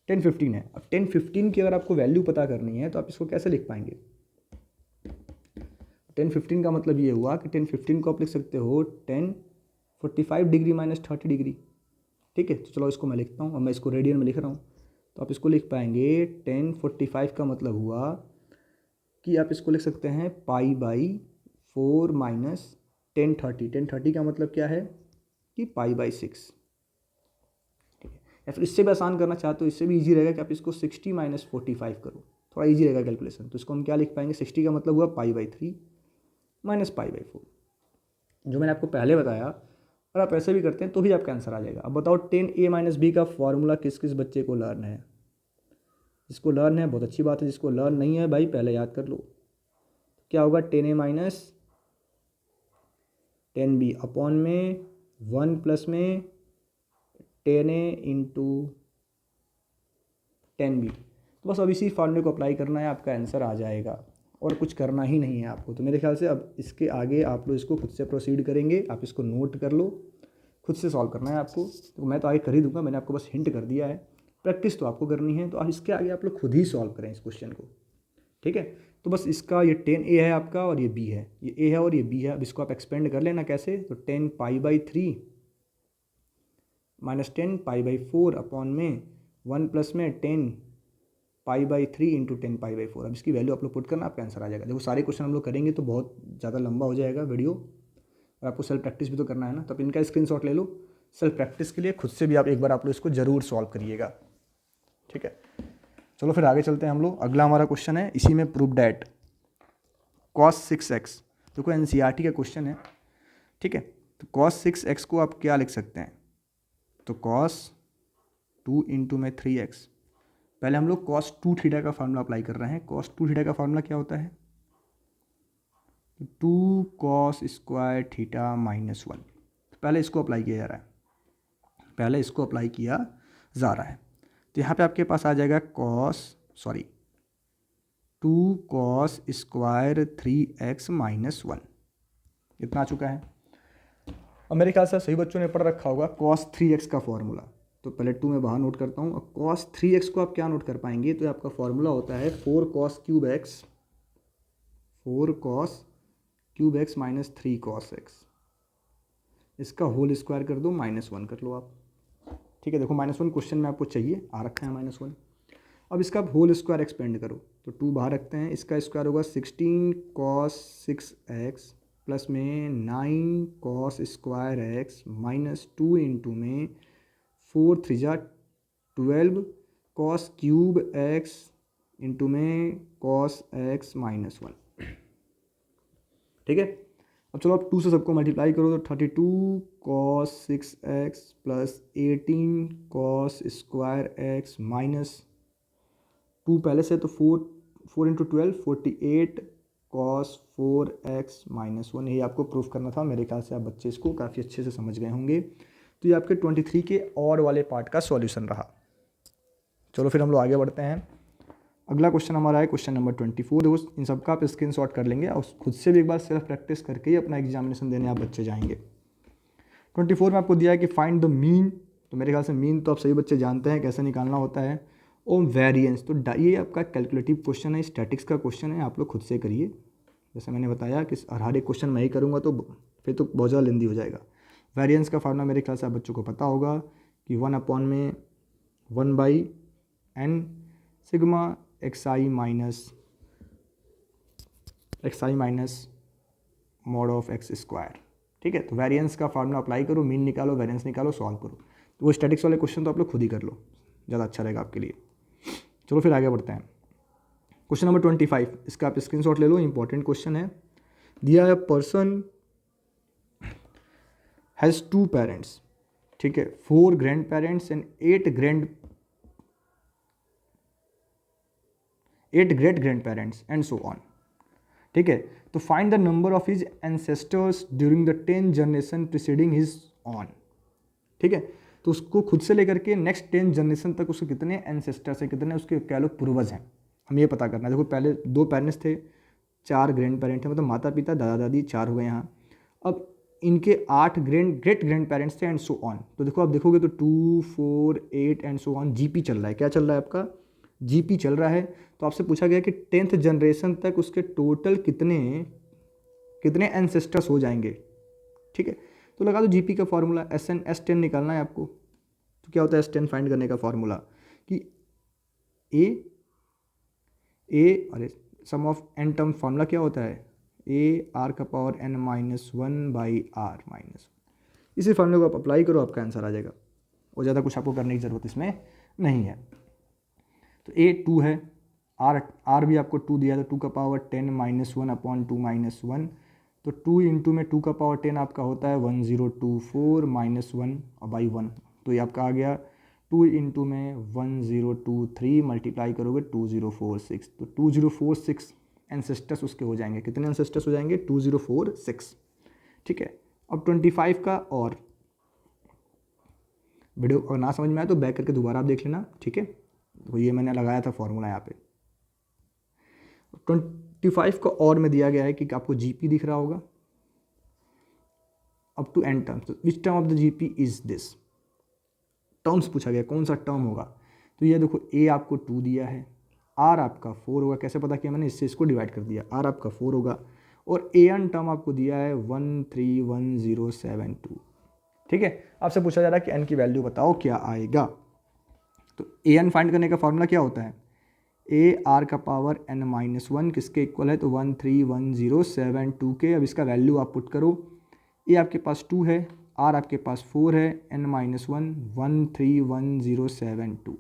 10-15 है। अब 10-15 की अगर आपको वैल्यू पता करनी है तो आप इसको कैसे लिख पाएंगे, 10-15 का मतलब ये हुआ कि 10-15 को आप लिख सकते हो 10-45 डिग्री माइनस 30 डिग्री। ठीक है, तो चलो इसको मैं लिखता हूँ, अब मैं इसको रेडियन में लिख रहा हूँ, तो आप इसको लिख पाएंगे 10-45 का मतलब हुआ कि आप इसको लिख सकते हैं पाई बाई 4 माइनस 10-30। 10-30 का मतलब क्या है कि पाई बाई 6। ठीक है, या फिर इससे भी आसान करना चाहते हो, इससे भी ईजी रहेगा कि आप इसको 60 माइनस 45 करो, थोड़ा ईजी रहेगा कैलकुलेशन। तो इसको हम क्या लिख पाएंगे, 60 का मतलब हुआ pi by 3 minus pi by 4, जो मैंने आपको पहले बताया। और आप ऐसे भी करते हैं तो भी आपका आंसर आ जाएगा। अब बताओ 10a माइनस बी का फॉर्मूला किस किस बच्चे को लर्न है, जिसको लर्न है बहुत अच्छी बात है, जिसको लर्न नहीं है भाई पहले याद कर लो। क्या होगा 10a माइनस 10b अपॉन में 1 प्लस में 10a इंटू 10b। तो बस अब इसी फॉर्मूले को अप्लाई करना है, आपका आंसर आ जाएगा, और कुछ करना ही नहीं है आपको। तो मेरे ख्याल से अब इसके आगे आप लोग इसको खुद से प्रोसीड करेंगे, आप इसको नोट कर लो, खुद से सॉल्व करना है आपको। तो मैं तो आगे कर ही दूंगा, मैंने आपको बस हिंट कर दिया है, प्रैक्टिस तो आपको करनी है। तो आप इसके आगे आप लोग खुद ही सॉल्व करें इस क्वेश्चन को। ठीक है, तो बस इसका ये 10a है आपका और ये b है, ये a है और ये b है। अब इसको आप एक्सपेंड कर लेना कैसे, तो 10π/3 माइनस 10π/4 अपॉन में 1 प्लस में 10π/3 इंटू 10π/4। अब इसकी वैल्यू आप लोग पुट करना, आपका आंसर आ जाएगा। देखो सारे क्वेश्चन हम लोग करेंगे तो बहुत ज़्यादा लंबा हो जाएगा वीडियो, और आपको सेल्फ प्रैक्टिस भी तो करना है ना, तो आप इनका स्क्रीनशॉट ले लो सेल्फ प्रैक्टिस के लिए। खुद से भी आप एक बार आप लोग इसको ज़रूर सॉल्व करिएगा, ठीक है। चलो फिर आगे चलते हैं हम लोग। अगला हमारा क्वेश्चन है, इसी में प्रूव डैट cos 6x। देखो एनसीईआरटी का क्वेश्चन है, ठीक है। तो cos 6x को आप क्या लिख सकते हैं, तो cos 2 इंटू में 3x। पहले हम लोग cos 2 थीटा का फार्मूला अप्लाई कर रहे हैं। cos 2 थीटा का फार्मूला क्या होता है, 2 cos स्क्वायर थीटा माइनस 1। पहले इसको अप्लाई किया जा रहा है, पहले इसको अप्लाई किया जा रहा है। तो यहाँ पे आपके पास आ जाएगा 2 cos स्क्वायर 3x माइनस 1, इतना आ चुका है। और मेरे ख्याल से सही बच्चों ने पढ़ रखा होगा cos 3x का फॉर्मूला, तो पहले 2 मैं बाहर नोट करता हूँ। और cos 3x को आप क्या नोट कर पाएंगे, तो आपका फॉर्मूला होता है 4 cos cube x minus 3 cos x। इसका होल स्क्वायर कर दो, -1 कर लो आप, ठीक है। देखो -1 क्वेश्चन में आपको चाहिए, आ रखा है -1। अब इसका आप होल स्क्वायर एक्सपेंड करो, तो 2 बाहर रखते हैं, इसका स्क्वायर होगा 16 cos 6x प्लस में 9 cos square x minus 2 into में 4 3 12 cos क्यूब x इंटू में cos x माइनस 1, ठीक है। अब चलो आप 2 से सबको मल्टीप्लाई करो, तो 32 cos 6x plus 18 cos square x minus 2 पहले से, तो 4 इंटू 12 48 cos 4x माइनस 1। यही आपको प्रूफ करना था। मेरे ख्याल से आप बच्चे इसको काफ़ी अच्छे से समझ गए होंगे। तो ये आपके 23 के और वाले पार्ट का सॉल्यूशन रहा। चलो फिर हम लोग आगे बढ़ते हैं। अगला क्वेश्चन हमारा है क्वेश्चन नंबर 24। देखो इन सबका आप स्क्रीन शॉट कर लेंगे और खुद से भी एक बार सेल्फ प्रैक्टिस करके ही अपना एग्जामिनेशन देने आप बच्चे जाएंगे। 24 में आपको दिया है कि फाइंड द मीन। तो मेरे ख्याल से मीन तो आप सभी बच्चे जानते हैं कैसे निकालना होता है, और वेरिएंस। तो ये आपका कैलकुलेटिव क्वेश्चन है, स्टैटिक्स का क्वेश्चन है, आप लोग खुद से करिए। जैसे मैंने बताया कि हर एक क्वेश्चन मैं ही करूँगा तो फिर तो बहुत ज़्यादा लेंदी हो जाएगा। वेरिएंस का फार्मूला मेरे ख्याल से आप बच्चों को पता होगा कि 1/1/n sigma xi minus mod of x square, ठीक है। तो वेरिएंस का फार्मूला अप्लाई करो, मीन निकालो, वेरिएंस निकालो, सॉल्व करो। तो वो स्टैटिक्स वाले क्वेश्चन तो आप लोग खुद ही कर लो, ज़्यादा अच्छा रहेगा आपके लिए। चलो फिर आगे बढ़ते हैं। क्वेश्चन नंबर 25, इसका आप स्क्रीनशॉट ले लो, इंपॉर्टेंट क्वेश्चन है। दिया है पर्सन हैज़ 2 पेरेंट्स, ठीक है, 4 grand parents and 8 great grand parents and so on, ठीक है। तो find the number of his ancestors during the 10 generation preceding his on, ठीक है। तो उसको खुद से लेकर के नेक्स्ट 10 जनरेशन तक उसके कितने एंसेस्टर्स हैं, कितने उसके कह लो पूर्वज हैं, हम ये पता करना है। देखो पहले 2 पेरेंट्स थे, 4 ग्रैंड पेरेंट थे, मतलब माता पिता दादा दादी 4 हो गए यहाँ। अब इनके 8 ग्रेट ग्रैंड पेरेंट्स थे एंड सो ऑन। तो देखो आप देखोगे तो 2 4 8 एंड सो ऑन, जीपी चल रहा है। क्या चल रहा है आपका, जीपी चल रहा है। तो आपसे पूछा गया कि 10th जनरेशन तक उसके टोटल कितने एंसेस्टर्स हो जाएंगे, ठीक है। तो लगा दो जीपी का फॉर्मूला S10 निकालना है आपको। तो क्या होता है S10 फाइंड करने का फॉर्मूला कि अरे सम ऑफ n टर्म फॉर्मूला क्या होता है, a(r⁻n-1/r-1). इसी फॉर्मूले को आप अप्लाई करो, आपका आंसर आ जाएगा। और ज़्यादा कुछ आपको करने की ज़रूरत इसमें नहीं है। तो a 2 है, r भी आपको 2 दिया था, 2^10 -1/2 -1। तो 2 इंटू में 2^10 आपका होता है 1024 -1/1। तो ये आपका आ गया 2 इंटू में 1023 मल्टीप्लाई करोगे 2046। तो 2046 एंसेस्टर्स उसके हो जाएंगे। कितने एंसेस्टर्स हो जाएंगे, 2046, ठीक है। अब 25 का, और वीडियो अगर ना समझ में आए तो बैक करके दोबारा आप देख लेना, ठीक है। तो ये मैंने लगाया था फॉर्मूला यहाँ पे। 25 का और में दिया गया है कि आपको जीपी दिख रहा होगा up to n terms. Which term of the GP is this, terms पूछा गया कौन सा टर्म होगा। तो ये देखो a आपको 2 दिया है, आर आपका 4 होगा, कैसे पता किया मैंने, इससे इसको डिवाइड कर दिया, आर आपका 4 होगा, और ए एन टर्म आपको दिया है 131072। ठीक है, आपसे पूछा जा रहा है कि एन की वैल्यू बताओ क्या आएगा। तो ए एन फाइंड करने का फॉर्मूला क्या होता है, ए आर का पावर एन माइनस 1 किसके इक्वल है, तो 131072 के। अब इसका वैल्यू आप पुट करो, ए आपके पास 2 है, आर आपके पास 4 है, एन माइनस 1 131072।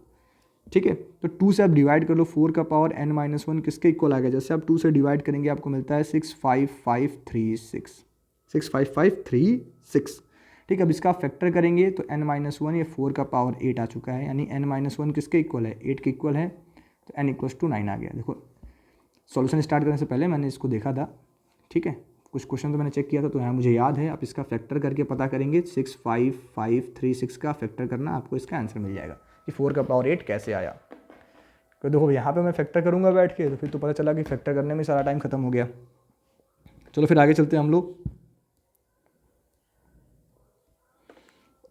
ठीक है, तो 2 से आप डिवाइड कर लो, 4 का पावर एन माइनस 1 किसके इक्वल आ गया, जैसे आप 2 से डिवाइड करेंगे आपको मिलता है 65536, 65536। ठीक है, अब इसका फैक्टर करेंगे तो n माइनस 1, ये 4 का पावर 8 आ चुका है, यानी n माइनस 1 किसके इक्वल है, 8 के इक्वल है, तो n इक्वल्स टू 9 आ गया। देखो सॉल्यूशन स्टार्ट करने से पहले मैंने इसको देखा था, ठीक है, कुछ क्वेश्चन तो मैंने चेक किया था, तो यहाँ मुझे याद है। आप इसका फैक्टर करके पता करेंगे, 65536 का फैक्टर करना, आपको इसका आंसर मिल जाएगा कि 4 का पावर 8 कैसे आया। तो देखो यहाँ पे मैं फैक्टर करूँगा बैठ के, तो फिर तो पता चला कि फैक्टर करने में सारा टाइम खत्म हो गया। चलो फिर आगे चलते हैं हम लोग।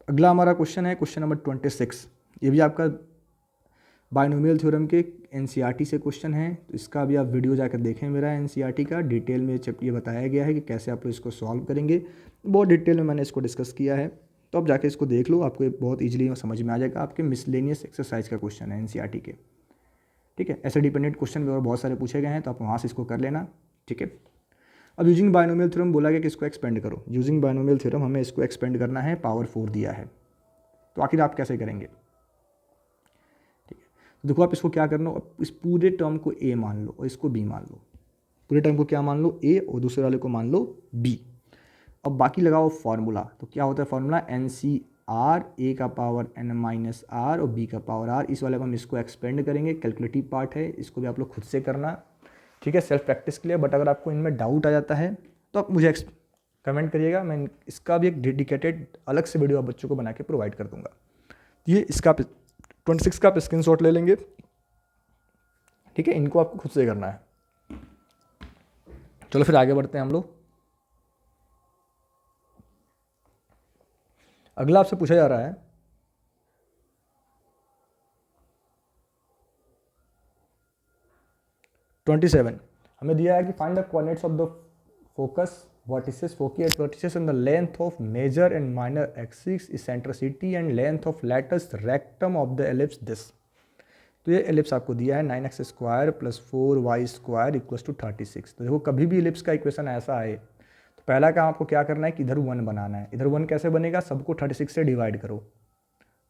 अगला हमारा क्वेश्चन है क्वेश्चन नंबर 26। ये भी आपका बायनोमियल थ्योरम के एनसीईआरटी से क्वेश्चन है, तो इसका भी आप वीडियो जाकर देखें मेरा एनसीईआरटी का, डिटेल में ये बताया गया है कि कैसे आप लोग इसको सॉल्व करेंगे, बहुत डिटेल में मैंने इसको डिस्कस किया है, तो आप जाके इसको देख लो, आपको ये बहुत ईजिली समझ में आ जाएगा। आपके मिसलेनियस एक्सरसाइज का क्वेश्चन है एनसीईआरटी के, ठीक है, ऐसे डिपेंडेंट क्वेश्चन भी और बहुत सारे पूछे गए हैं, तो आप वहाँ से इसको कर लेना। ठीक है, अब यूजिंग बायनोमियल थ्योरम बोला गया कि इसको एक्सपेंड करो, यूजिंग बायनोमियल थ्योरम हमें इसको एक्सपेंड करना है, पावर 4 दिया है, तो आखिर आप कैसे करेंगे। ठीक है, तो देखो आप इसको क्या करना, इस पूरे टर्म को ए मान लो और इसको बी मान लो, पूरे टर्म को क्या मान लो, ए, और दूसरे वाले को मान लो बी। अब बाकी लगाओ फार्मूला, तो क्या होता है formula, N C R, A का पावर एन माइनस आर और बी का पावर आर। इस वाले को हम इसको एक्सपेंड करेंगे, कैलकुलेटिव पार्ट है, इसको भी आप लोग खुद से करना, ठीक है, सेल्फ प्रैक्टिस के लिए। बट अगर आपको इनमें डाउट आ जाता है तो आप मुझे कमेंट करिएगा, मैं इसका भी एक डेडिकेटेड अलग से वीडियो आप बच्चों को बना के प्रोवाइड कर दूंगा। ये इसका 26 का आप स्क्रीनशॉट ले लेंगे, ठीक है, इनको आपको खुद से करना है। चलो फिर आगे बढ़ते हैं हम लोग। अगला आपसे पूछा जा रहा है (27). हमें दिया है कि find the coordinates of the focus vertices, foci at vertices and the length of major and minor axis, eccentricity and length of lattice rectum of the ellipse this। तो ये एलिप्स आपको दिया है 9x square plus 4y square equals to 36। तो देखो कभी भी ellipse का इक्वेशन ऐसा आए तो पहला काम आपको क्या करना है कि इधर 1 बनाना है। इधर 1 कैसे बनेगा, सबको 36 से डिवाइड करो,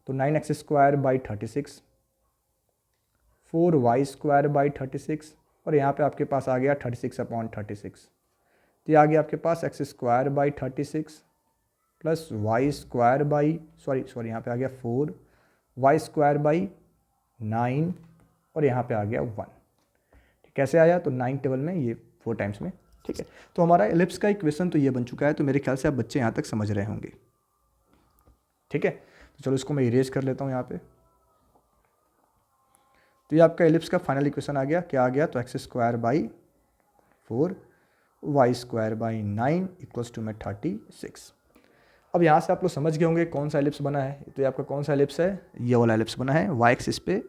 तो 9x square by 36, 4y square by 36, और यहाँ पे आपके पास आ गया 36/36। तो ये आ गया आपके पास x square by 36 plus y square by sorry यहाँ पे आ गया 4, वाई स्क्वायर बाई 9, और यहाँ पे आ गया 1। कैसे आया, तो 9 टेबल में ये 4 टाइम्स में। ठीक है, तो हमारा एलिप्स का इक्वेशन तो ये बन चुका है। तो मेरे ख्याल से आप बच्चे यहाँ तक समझ रहे होंगे। ठीक है, तो चलो इसको मैं इरेज कर लेता हूँ यहाँ पे। तो ये आपका एलिप्स का फाइनल इक्वेशन आ गया, क्या आ गया, तो x square by 4 y square by 9 equals to में 36। अब यहाँ से आप लोग समझ गए होंगे कौन सा एलिप्स बना है। तो ये आपका कौन सा एलिप्स है, ये वाला एलिप्स बना है। वाई एक्सिस पे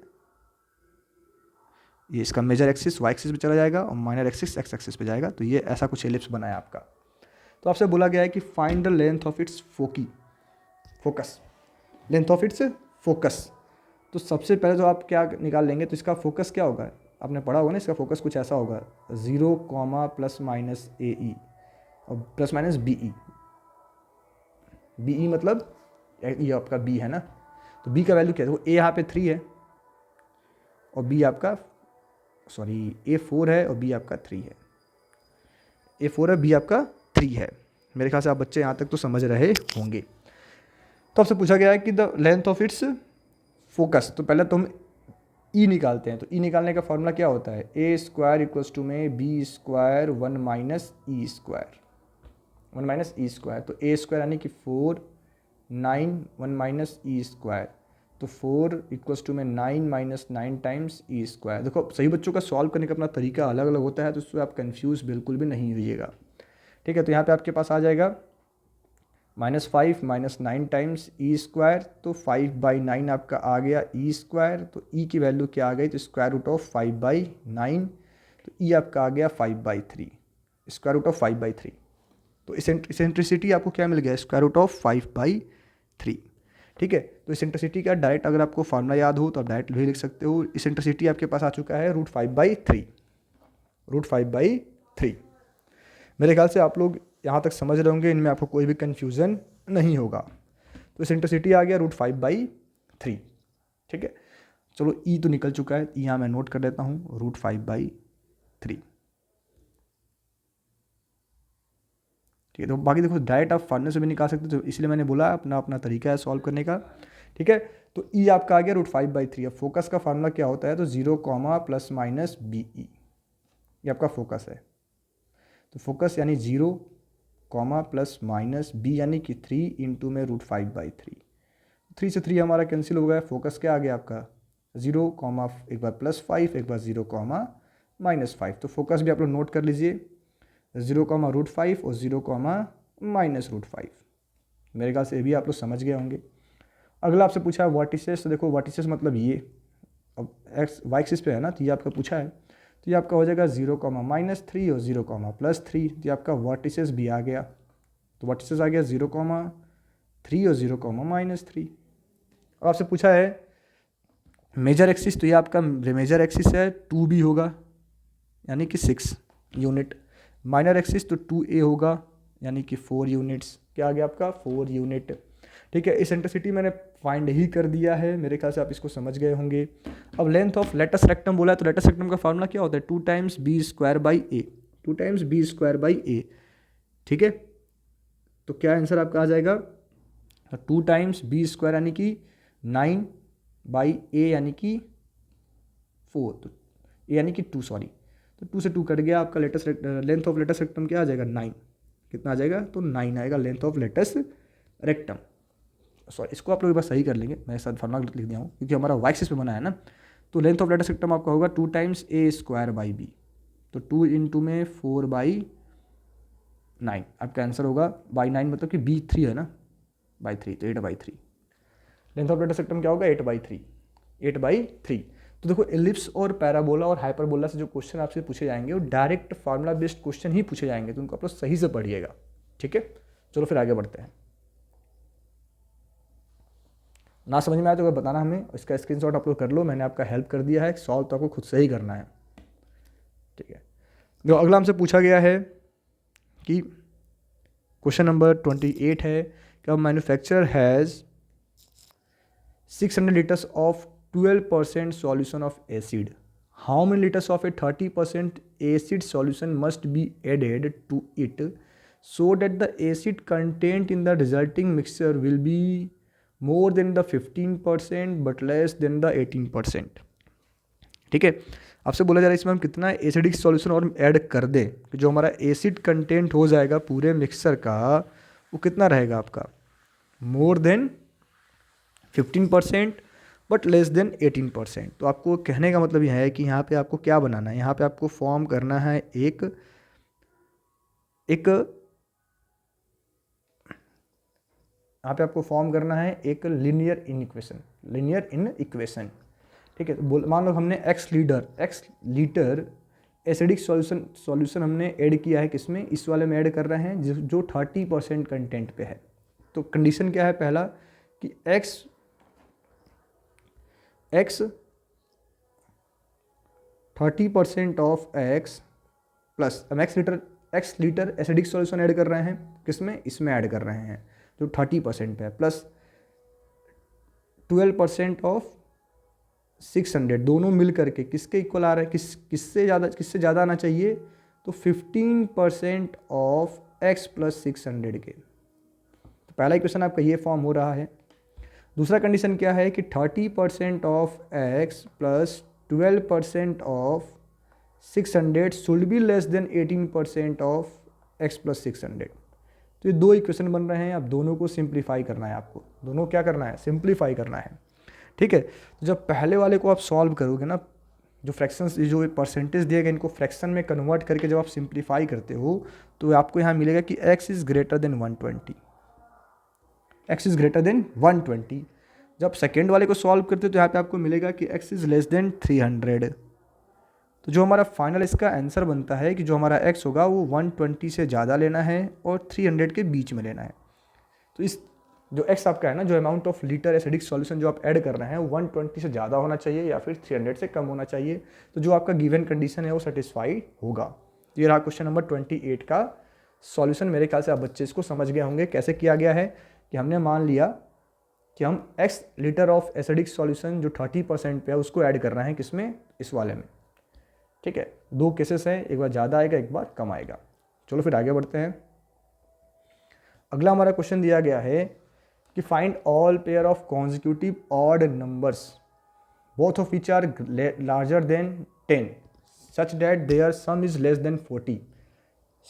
ये इसका मेजर एक्सिस वाई एक्सिस पे चला जाएगा और माइनर एक्सिस एक्स एक्सिस पे जाएगा। तो ये ऐसा कुछ एलिप्स बना है आपका। तो आपसे बोला गया है कि find the length of its focus, length of its focus. तो सबसे पहले तो आप क्या निकाल लेंगे, तो इसका फोकस क्या होगा, आपने पढ़ा होगा ना, इसका फोकस कुछ ऐसा होगा 0, प्लस माइनस AE और प्लस माइनस BE। BE मतलब ये आपका B है ना, तो B का वैल्यू क्या है, तो A यहाँ पे 3 है और B आपका A 4 है और B आपका 3 है। A 4 है, B आपका 3 है। मेरे ख्याल से आप बच्चे यहाँ तक तो समझ रहे होंगे। तो आपसे पूछा गया है कि the length of its focus. तो पहले तो हम E निकालते हैं। तो E निकालने का फॉर्मूला क्या होता है, A स्क्वायर इक्वल्स टू में B square 1 minus E square, 1 minus E square. तो A स्क्वायर यानी कि 4, 9, 1 माइनस E स्क्वायर, तो 4 इक्वल्स टू में 9 माइनस 9 टाइम्स E स्क्वायर। देखो सही बच्चों का सॉल्व करने का अपना तरीका अलग अलग होता है, तो उससे आप कंफ्यूज बिल्कुल भी नहीं होइएगा। ठीक है, तो यहाँ पे आपके पास आ जाएगा -5 -9 टाइम्स ई स्क्वायर, तो 5/9 आपका आ गया ई स्क्वायर, तो ई की वैल्यू क्या आ गई, तो स्क्वायर रूट ऑफ 5/9, तो ई आपका आ गया 5/3, स्क्वायर रूट ऑफ 5/3। तो इसेंट्रिसिटी आपको क्या मिल गया, स्क्वायर रूट ऑफ 5/3। ठीक है, तो इसेंट्रिसिटी का डायरेक्ट अगर आपको फार्मूला याद हो तो आप डायरेक्ट भी लिख सकते हो। इसेंट्रिसिटी आपके पास आ चुका है √5/3, √5/3। मेरे ख्याल से आप लोग यहाँ तक समझ रहे होंगे, इनमें आपको कोई भी कन्फ्यूज़न नहीं होगा। तो इसेंट्रिसिटी आ गया √5/3। ठीक है, चलो ई तो निकल चुका है, यहाँ मैं नोट कर लेता हूँ √5/3। ठीक है, तो बाकी देखो डायरेक्ट आप फार्मूले से भी निकाल सकते हो, तो इसलिए मैंने बोला अपना अपना तरीका है सॉल्व करने का। ठीक है, तो ई आपका आ गया √5/3। अब फोकस का फार्मूला क्या होता है, तो 0, ± BE, ये आपका फोकस है। तो फोकस यानी 0, ± B यानी कि 3 इंटू में √5/3। 3 से 3 हमारा कैंसिल हो गया, फोकस क्या आ गया आपका 0, एक बार +5, एक बार 0, -5। तो फोकस भी आप लोग नोट कर लीजिए, 0, √5 और 0, -√5। मेरे ख्याल से भी आप लोग समझ गए होंगे। अगला आपसे पूछा है वर्टिसेस, तो देखो वर्टिसेस मतलब ये, अब एक्स वाई एक्सिस पे है ना, तो ये आपका पूछा है, तो ये आपका हो जाएगा 0, -3 और 0, +3। तो ये आपका वर्टिसेस भी आ गया, तो वर्टिसेस आ गया 0, 3 और 0, -3। अब आपसे पूछा है मेजर एक्सिस, तो ये आपका मेजर एक्सिस है 2B होगा यानी कि 6 यूनिट। माइनर एक्सिस तो 2A होगा यानी कि 4 यूनिट्स। क्या आ गया आपका 4 यूनिट। ठीक है, इसेंट्रिसिटी मैंने फाइंड ही कर दिया है, मेरे ख्याल से आप इसको समझ गए होंगे। अब लेंथ ऑफ लेटस रेक्टम बोला है, तो लेटस रेक्टम का फार्मूला क्या होता है, 2 टाइम्स B²/A, 2 टाइम्स B²/A। ठीक है, तो क्या आंसर आपका आ जाएगा, 2 टाइम्स B² यानी कि 9/A यानी कि 4, तो A यानी कि 2, सॉरी, तो 2 से 2 कट गया, आपका लेंथ ऑफ लेटस रेक्टम क्या आ जाएगा 9। कितना आ जाएगा, तो 9 आएगा length of latus rectum. Sorry, इसको आप लोग बस सही कर लेंगे, मैं साथ फार्मूला लिख दिया हूँ क्योंकि हमारा वाई एक्सिस पे बना है ना। तो लेंथ ऑफ लेटस रेक्टम आपका होगा 2 टाइम्स A²/B, तो 2 इंटू में 4/9 आपका आंसर होगा। बाई 9 मतलब कि B3 है ना, /3, तो 8/3। लेंथ ऑफ लेटस रेक्टम क्या होगा 8/3, 8/3। तो देखो एलिप्स और पैराबोला और हाइपरबोला से जो क्वेश्चन आपसे पूछे जाएंगे वो डायरेक्ट फार्मूला बेस्ड क्वेश्चन ही पूछे जाएंगे, तो उनको आप लोग सही से पढ़िएगा। ठीक है, चलो फिर आगे बढ़ते हैं। ना समझ में आया तो बताना हमें, इसका स्क्रीनशॉट आप लोग कर लो, मैंने आपका हेल्प कर दिया है, सॉल्व तो आपको खुद से ही करना है। ठीक है, जो अगला हमसे पूछा गया है कि क्वेश्चन नंबर 28 है कि manufacturer has 600 liters of 12% solution of acid. How many liters of a 30% acid solution must be added to it so that the acid content in the resulting mixture will be more than the 15% but less than the 18%? ठीक है, आपसे बोला जा रहा है इसमें हम कितना एसिडिक सॉल्यूशन और ऐड कर दें कि जो हमारा एसिड कंटेंट हो जाएगा पूरे मिक्सचर का वो कितना रहेगा आपका, more than 15% but less than 18%। तो आपको कहने का मतलब यह है कि यहाँ पे आपको क्या बनाना है, यहाँ पे आपको फॉर्म करना है एक यहाँ पे आपको फॉर्म करना है एक लीनियर इन इक्वेशन। ठीक है, तो मान लो हमने x लीटर एसिडिक सॉल्यूशन हमने ऐड किया है, किसमें, इस वाले में ऐड कर रहे हैं जो 30% कंटेंट पे है। तो कंडीशन क्या है, पहला कि x 30% ऑफ x प्लस, हम x litre acidic solution add कर रहे हैं, किसमें, इसमें ऐड कर रहे हैं जो 30% पे है, प्लस 12% ऑफ 600, दोनों मिल करके किसके इक्वल आ रहा है, किससे ज़्यादा आना चाहिए, तो 15% ऑफ x प्लस 600 के। तो पहला इक्वेशन आपका ये फॉर्म हो रहा है। दूसरा कंडीशन क्या है कि 30% of x plus 12% of 600 should be less than 18% of x plus 600। तो ये दो इक्वेशन बन रहे हैं, अब दोनों को सिंप्लीफाई करना है आपको, दोनों क्या करना है, सिंप्लीफाई करना है। ठीक है, तो जब पहले वाले को आप सॉल्व करोगे ना, जो फ्रैक्शंस, जो परसेंटेज दिए गए इनको फ्रैक्शन में कन्वर्ट करके जब आप सिंप्लीफाई करते हो तो आपको यहाँ मिलेगा कि x is greater then 120। x is greater then 120। जब सेकेंड वाले को सॉल्व करते हो तो यहाँ पे आपको मिलेगा कि x इज़ लेस देन 300। तो जो हमारा फाइनल इसका आंसर बनता है कि जो हमारा x होगा वो 120 से ज़्यादा लेना है और 300 के बीच में लेना है। तो इस जो x आपका है ना, जो amount of litre acidic solution जो आप ऐड कर रहे हैं वो 120 से ज़्यादा होना चाहिए या फिर 300 से कम होना चाहिए। तो जो आपका गिवन कंडीशन है वो सेटिस्फाई होगा। तो ये रहा क्वेश्चन नंबर 28 का सॉल्यूशन। मेरे ख्याल से आप बच्चे इसको समझ गए होंगे कैसे किया गया है कि हमने मान लिया कि हम x litre of acidic solution जो 30% पे है उसको ऐड कर रहे हैं किसमें, इस वाले में। ठीक है, दो केसेस हैं, एक बार ज़्यादा आएगा एक बार कम आएगा। चलो फिर आगे बढ़ते हैं। अगला हमारा क्वेश्चन दिया गया है कि find all pair of consecutive odd numbers both of which are larger than 10 such that their sum is less than 40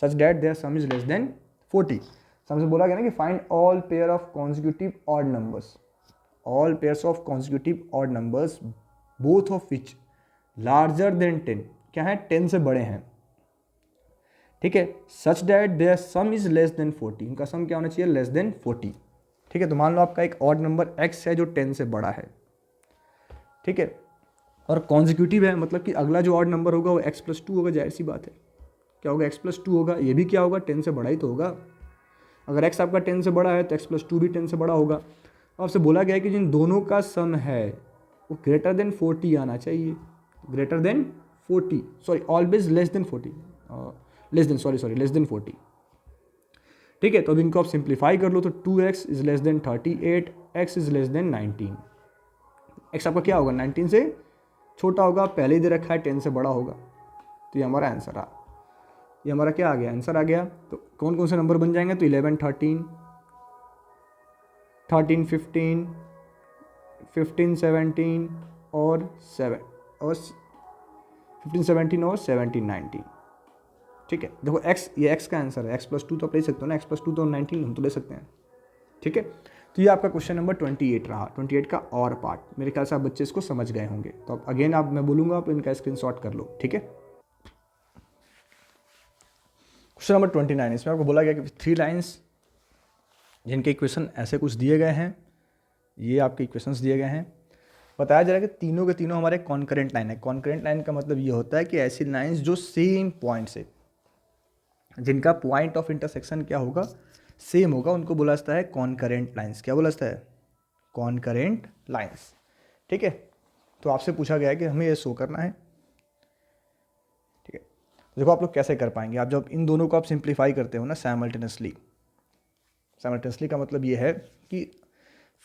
such that their sum is less than 40। हमसे बोला गया ना कि find all pair of consecutive odd numbers, all pairs of consecutive odd numbers both of which larger than 10, क्या है 10 से बड़े हैं। ठीक है, such that their sum is less than 40, इनका सम क्या होना चाहिए, लेस देन 40। ठीक है, तो मान लो आपका एक ऑड नंबर x है जो 10 से बड़ा है। ठीक है, और कॉन्जिक्यूटिव है, मतलब कि अगला जो ऑड नंबर होगा वो x प्लस 2 होगा। जाहिर सी बात है, क्या होगा, x प्लस 2 होगा। ये भी क्या होगा, 10 से बड़ा ही तो होगा। अगर x आपका 10 से बड़ा है तो x प्लस 2 भी 10 से बड़ा होगा। आपसे बोला गया है कि जिन दोनों का सम है वो ग्रेटर देन 40 आना चाहिए, greater than 40, sorry always less than 40, less than 40। ठीक है, तो अब इनको आप सिंप्लीफाई कर लो तो 2x is less then 38, x is less then 19। x आपका क्या होगा, 19 से छोटा होगा, पहले ही दे रखा है 10 से बड़ा होगा। तो ये हमारा आंसर आ, ये हमारा क्या आ गया, आंसर आ गया। तो कौन कौन से नंबर बन जाएंगे, तो 11, 13, 13, 15, 15, 17 और 7 और 15, 17 और 17, 19। ठीक है, देखो x, ये x का आंसर है। x प्लस 2 तो आप ले सकते हो ना, x प्लस 2 तो 19 हम तो ले सकते हैं। ठीक है, तो ये आपका क्वेश्चन नंबर 28 रहा। 28 का और पार्ट मेरे ख्याल से आप बच्चे इसको समझ गए होंगे। तो अब अगेन आप, मैं बोलूँगा आप इनका स्क्रीनशॉट कर लो। ठीक है, क्वेश्चन नंबर 29, इसमें आपको बोला गया कि 3 लाइन्स जिनके इक्वेशन ऐसे कुछ दिए गए हैं, ये आपके इक्वेशंस दिए गए हैं। बताया जा रहा है कि तीनों के तीनों हमारे कॉन्करेंट लाइन है। कॉन्करेंट लाइन का मतलब ये होता है कि ऐसी लाइन्स जो सेम पॉइंट से, जिनका पॉइंट ऑफ इंटरसेक्शन क्या होगा, सेम होगा, उनको बोला जाता है कॉन्करेंट लाइन्स। क्या बोला जाता है, कॉन्करेंट लाइन्स। ठीक है, तो आपसे पूछा गया है कि हमें ये शो करना है। ठीक है, देखो आप लोग कैसे कर पाएंगे, आप जब इन दोनों को आप सिंप्लीफाई करते हो ना साइमल्टेनियसली, साइमल्टेनियसली का मतलब ये है कि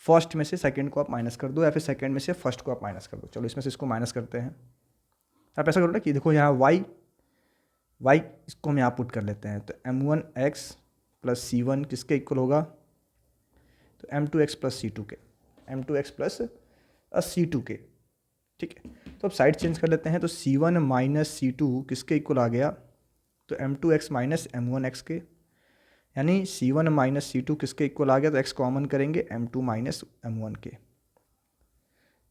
फर्स्ट में से सेकंड को आप माइनस कर दो या फिर सेकंड में से फर्स्ट को आप माइनस कर दो। चलो इसमें से इसको माइनस करते हैं। आप ऐसा करो ना कि देखो यहाँ y इसको हम यहाँ पुट कर लेते हैं। तो m1x प्लस c1 किसके इक्वल होगा, तो m2x प्लस c2 के, m2x प्लस c2 के। ठीक है, तो अब साइड चेंज कर लेते हैं। तो c1 माइनस c2 किसके इक्वल आ गया, तो m2x माइनस m1x के, यानी c1 माइनस c2 किसके इक्वल आ गया, तो x कॉमन करेंगे m2 माइनस m1 के।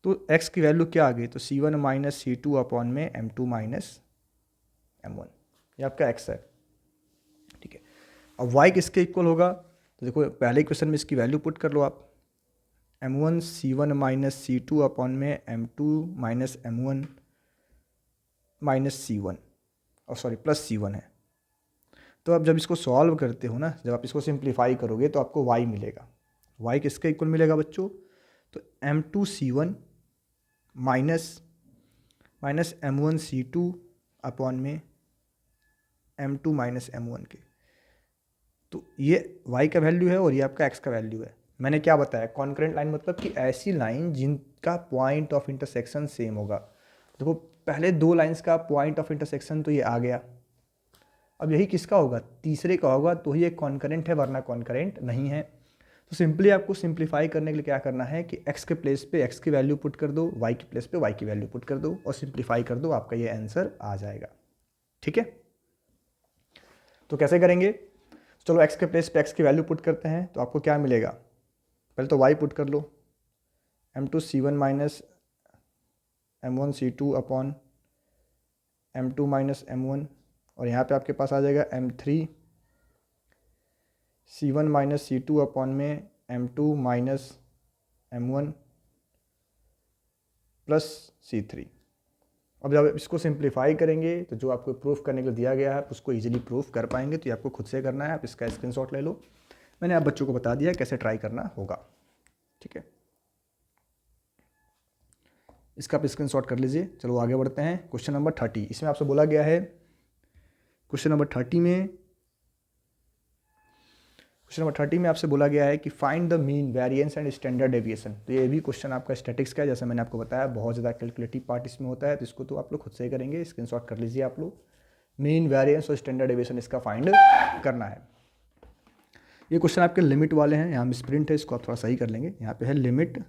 तो x की वैल्यू क्या आ गई, तो c1 माइनस c2 अपॉन में m2 माइनस m1, ये आपका x है। ठीक है, अब y किसके इक्वल होगा, तो देखो पहले क्वेश्चन में इसकी वैल्यू पुट कर लो आप, m1 c1 minus c2 upon में m2 minus m1 minus c1, और सॉरी प्लस c1 है। तो आप जब इसको सॉल्व करते हो ना, जब आप इसको सिंप्लीफाई करोगे तो आपको y मिलेगा। y किसके इक्वल मिलेगा बच्चों, तो m2 c1 minus m1 c2 upon में m2 माइनस m1 के। तो ये y का वैल्यू है और ये आपका x का वैल्यू है। मैंने क्या बताया, कॉन्करेंट लाइन मतलब कि ऐसी लाइन जिनका पॉइंट ऑफ इंटरसेक्शन सेम होगा। देखो पहले दो लाइंस का पॉइंट ऑफ इंटरसेक्शन तो ये आ गया, अब यही किसका होगा, तीसरे का होगा, तो ही एक कॉन्करेंट है, वरना कॉन्करेंट नहीं है। तो सिंपली आपको सिंप्लीफाई करने के लिए क्या करना है कि x के प्लेस पे x की वैल्यू पुट कर दो, y के प्लेस पे y की वैल्यू पुट कर दो और सिंप्लीफाई कर दो, आपका ये आंसर आ जाएगा। ठीक है, तो कैसे करेंगे, चलो x के प्लेस पे x की वैल्यू पुट करते हैं। तो आपको क्या मिलेगा, पहले तो y पुट कर लो, m2 c1 minus m1 c2 upon m2 minus m1, और यहाँ पे आपके पास आ जाएगा m3 c1 minus c2 upon में M2 minus M1 plus C3। अब जब इसको सिंप्लीफाई करेंगे तो जो आपको प्रूफ करने के लिए दिया गया है उसको इजीली प्रूफ कर पाएंगे। तो ये आपको खुद से करना है, आप इसका स्क्रीनशॉट ले लो। मैंने आप बच्चों को बता दिया कैसे ट्राई करना होगा, ठीक है। इसका आप स्क्रीनशॉट कर लीजिए। चलो आगे बढ़ते हैं। क्वेश्चन नंबर 30, इसमें आपसे बोला गया है क्वेश्चन नंबर 30 में आपसे बोला गया है कि find the mean, variance and standard deviation. तो ये भी क्वेश्चन आपका स्टैटिक्स का है, जैसे मैंने आपको बताया बहुत ज़्यादा कैलकुलेटिव पार्ट इसमें होता है। तो इसको तो आप लोग खुद से ही करेंगे, स्क्रीनशॉट कर लीजिए आप लोग। मीन, वेरिएंस और स्टैंडर्ड डेविएशन इसका फाइंड करना है। ये क्वेश्चन आपके लिमिट वाले हैं, यहाँ मिसप्रिंट है, इसको आप थोड़ा सही कर लेंगे। यहाँ पे है limit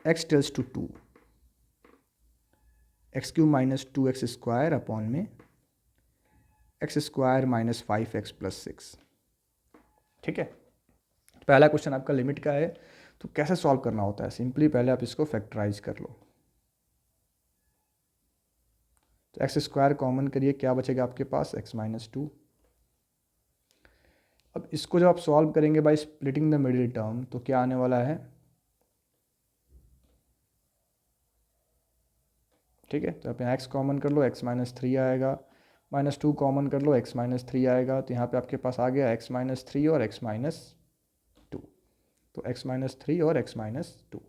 x tends to 2 x³ minus 2x square upon में x square minus 5x plus 6, ठीक है। पहला क्वेश्चन आपका लिमिट का है, तो कैसे सॉल्व करना होता है? सिंपली पहले आप इसको फैक्टराइज कर लो। तो एक्स स्क्वायर कॉमन करिए, क्या बचेगा आपके पास? x minus 2। अब इसको जब आप सॉल्व करेंगे by splitting the middle term, तो क्या आने वाला है, ठीक है। तो आप यहाँ x कॉमन कर लो, x माइनस 3 आएगा, माइनस 2 कॉमन कर लो, x माइनस 3 आएगा। तो यहाँ पे आपके पास आ गया x माइनस 3 और x माइनस 2। तो x माइनस 3 और x माइनस 2,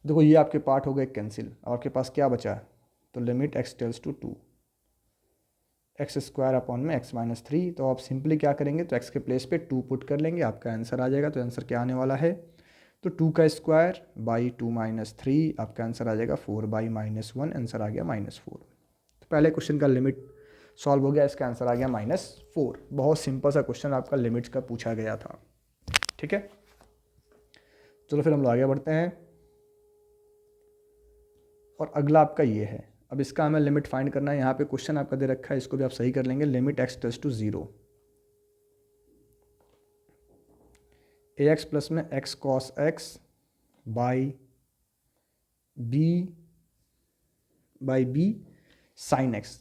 देखो ये आपके पार्ट हो गए कैंसिल। अब आपके पास क्या बचा? तो limit x tends to 2 x square upon में x माइनस 3। तो आप सिंपली क्या करेंगे, तो x के प्लेस पे 2 पुट कर लेंगे, आपका आंसर आ जाएगा। तो आंसर क्या आने वाला है? तो 2 का स्क्वायर बाई 2 माइनस 3, आपका आंसर आ जाएगा 4 बाई माइनस 1, आंसर आ गया -4। तो पहले क्वेश्चन का लिमिट सॉल्व हो गया, इसका आंसर आ गया -4। बहुत सिंपल सा क्वेश्चन आपका लिमिट्स का पूछा गया था, ठीक है। चलो फिर हम लोग आगे बढ़ते हैं, और अगला आपका ये है। अब इसका हमें लिमिट फाइंड करना है। यहाँ पे क्वेश्चन आपका दे रखा है, इसको भी आप सही कर लेंगे। Limit x tends to 0 ax plus में x cos x by b sine x,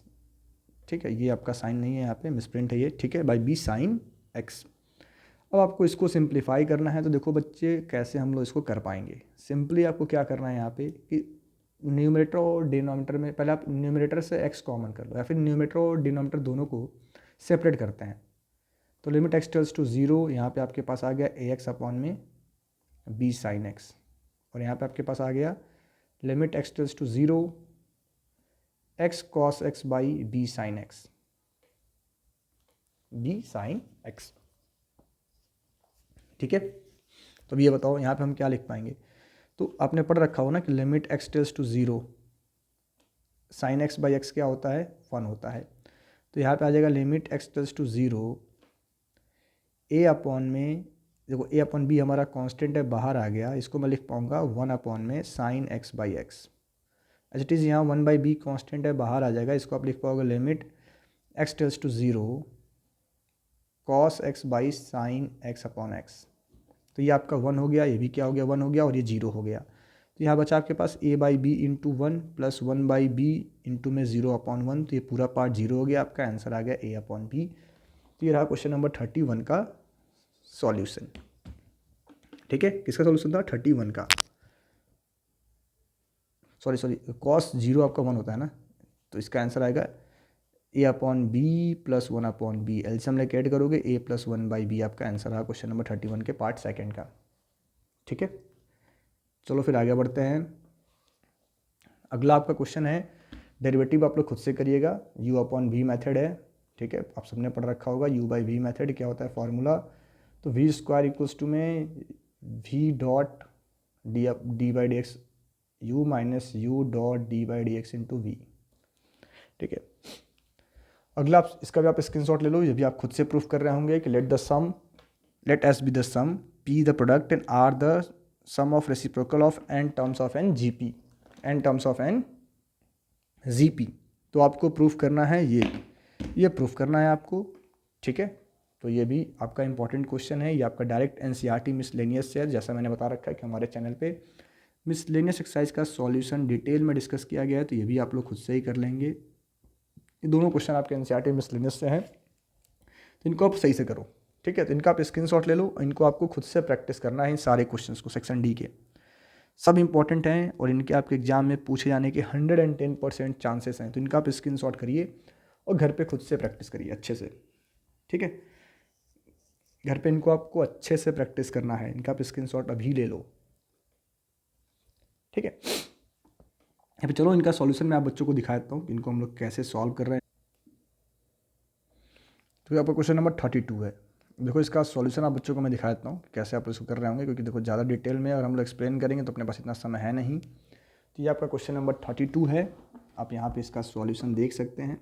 ठीक है। ये आपका साइन नहीं है, यहाँ पे मिसप्रिंट है ये, ठीक है, बाई b साइन x। अब आपको इसको सिंप्लीफाई करना है। तो देखो बच्चे कैसे हम लोग इसको कर पाएंगे। सिंपली आपको क्या करना है यहाँ पे कि न्यूमरेटर और डिनोमिनेटर में पहले आप न्यूमरेटर से x कॉमन कर लो, या फिर न्यूमरेटर और डिनोमिनेटर दोनों को सेपरेट करते हैं। तो लिमिट x टेल्स टू 0, यहाँ पे आपके पास आ गया ax अपॉन में b साइन x, और यहाँ पे आपके पास आ गया limit x tends to 0 x cos x by b sine x, ठीक है। तो अब ये बताओ यहाँ पे हम क्या लिख पाएंगे। तो आपने पढ़ रखा हो ना कि limit x tends to 0 sine x by x क्या होता है? 1 होता है। तो यहाँ पे आ जाएगा limit x tends to 0 a upon में, देखो a अपॉन b हमारा कांस्टेंट है, बाहर आ गया, इसको मैं लिख पाऊंगा 1 अपॉन में sine x by x। As it is यहाँ 1 बाई b कांस्टेंट है, बाहर आ जाएगा, इसको आप लिख पाओगे limit x tends to 0 cos x by sine x upon x। तो ये आपका 1 हो गया, ये भी क्या हो गया? 1 हो गया, और ये 0 हो गया। तो यहाँ बचा आपके पास a by b into 1 plus 1 by b into में 0 अपॉन 1। तो ये पूरा पार्ट 0 हो गया, आपका आंसर आ गया a अपॉन बी। तो ये रहा क्वेश्चन नंबर 31 का सॉल्यूशन, ठीक है। किसका सॉल्यूशन था? 31 का। सॉरी कॉस 0 आपका 1 होता है ना, तो इसका आंसर आएगा a upon b plus 1 upon b. LCM लेके ऐड करोगे a प्लस 1 बाई बी, आपका आंसर रहा क्वेश्चन नंबर 31 के पार्ट सेकंड का, ठीक है। चलो फिर आगे बढ़ते हैं। अगला आपका क्वेश्चन है, डेरिवेटिव आप लोग खुद से करिएगा, u अपॉन वी मेथड है, ठीक है। आप सबने पढ़ रखा होगा u बाई वी मेथड क्या होता है फॉर्मूला। तो वी स्क्वायर इक्वल्स टू में v dot d by d x u minus u dot d by d x into v, ठीक है। अगला आप इसका भी आप स्क्रीनशॉट ले लो, ये भी आप खुद से प्रूफ कर रहे होंगे कि let S be the sum p the product and R the sum of reciprocal of n terms of n gp, n terms of n gp। तो आपको प्रूफ करना है, ये प्रूफ करना है आपको, ठीक है। तो ये भी आपका इंपॉर्टेंट क्वेश्चन है, ये आपका डायरेक्ट एनसीईआरटी मिसलेनियस से है। जैसा मैंने बता रखा है कि हमारे चैनल पे मिसलेनियस एक्सरसाइज का सॉल्यूशन डिटेल में डिस्कस किया गया है, तो ये भी आप लोग खुद से ही कर लेंगे। ये दोनों क्वेश्चन आपके एनसीईआरटी मिसलेनियस से हैं, तो इनको आप सही से करो, ठीक है, तो इनका आप स्क्रीनशॉट ले लो, इनको आपको खुद से प्रैक्टिस करना है इन सारे क्वेश्चंस को, सेक्शन डी के सब इंपॉर्टेंट हैं और इनके आपके एग्जाम में पूछे जाने के 110% चांसेस हैं। तो इनका आप स्क्रीनशॉट करिए और घर पे खुद से प्रैक्टिस करिए अच्छे से, ठीक है। घर पे इनको आपको अच्छे से प्रैक्टिस करना है, इनका आप स्क्रीनशॉट अभी ले लो, ठीक है। यहाँ पे चलो इनका सॉल्यूशन मैं आप बच्चों को दिखा देता हूँ कि इनको हम लोग कैसे सॉल्व कर रहे हैं। तो आपका क्वेश्चन नंबर 32 है। देखो इसका सॉल्यूशन आप बच्चों को मैं दिखा देता हूँ कैसे आप इसको कर रहे होंगे, क्योंकि देखो ज़्यादा डिटेल में और हम लोग एक्सप्लेन करेंगे तो अपने पास इतना समय है नहीं। तो ये आपका क्वेश्चन नंबर 32 है, आप यहाँ पे इसका सॉल्यूशन देख सकते हैं,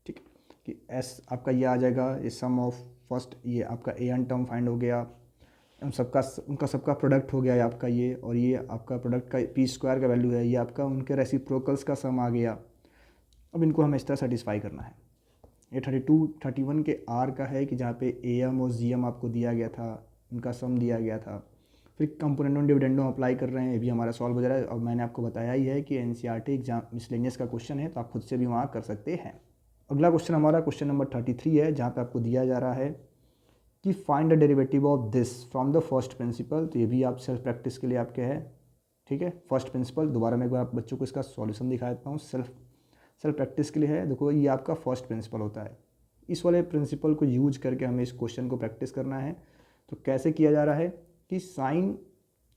ठीक है। कि एस आपका ये आ जाएगा, ये सम ऑफ फर्स्ट, ये आपका ए एन टर्म फाइंड हो गया, उनका सबका प्रोडक्ट हो गया है आपका ये, और ये आपका प्रोडक्ट का पी स्क्वायर का वैल्यू है, ये आपका उनके रेसिप्रोकल्स का सम आ गया। अब इनको हमें इस तरह सेटिस्फाई करना है। ये 32 31 के आर का है कि जहाँ पे ए एम और जी एम आपको दिया गया था, उनका सम दिया गया था। फिर कंपोनेंडो डिविडेंडो अप्लाई कर रहे हैं, ये भी हमारा सॉल्व हो जा रहा है। और मैंने आपको बताया ही है कि एनसीईआरटी एग्जाम मिसलेनियस का क्वेश्चन है, तो आप खुद से भी वहाँ कर सकते हैं। अगला क्वेश्चन हमारा क्वेश्चन नंबर 33 है, जहाँ पे आपको दिया जा रहा है कि find the derivative of this from the first principle. तो ये भी आप सेल्फ प्रैक्टिस के लिए आपके है, ठीक है। फर्स्ट प्रिंसिपल दोबारा मैं एक बार आप बच्चों को इसका सॉल्यूशन दिखा देता हूँ, सेल्फ प्रैक्टिस के लिए है। देखो ये आपका फर्स्ट प्रिंसिपल होता है, इस वाले प्रिंसिपल को यूज करके हमें इस क्वेश्चन को प्रैक्टिस करना है। तो कैसे किया जा रहा है कि sine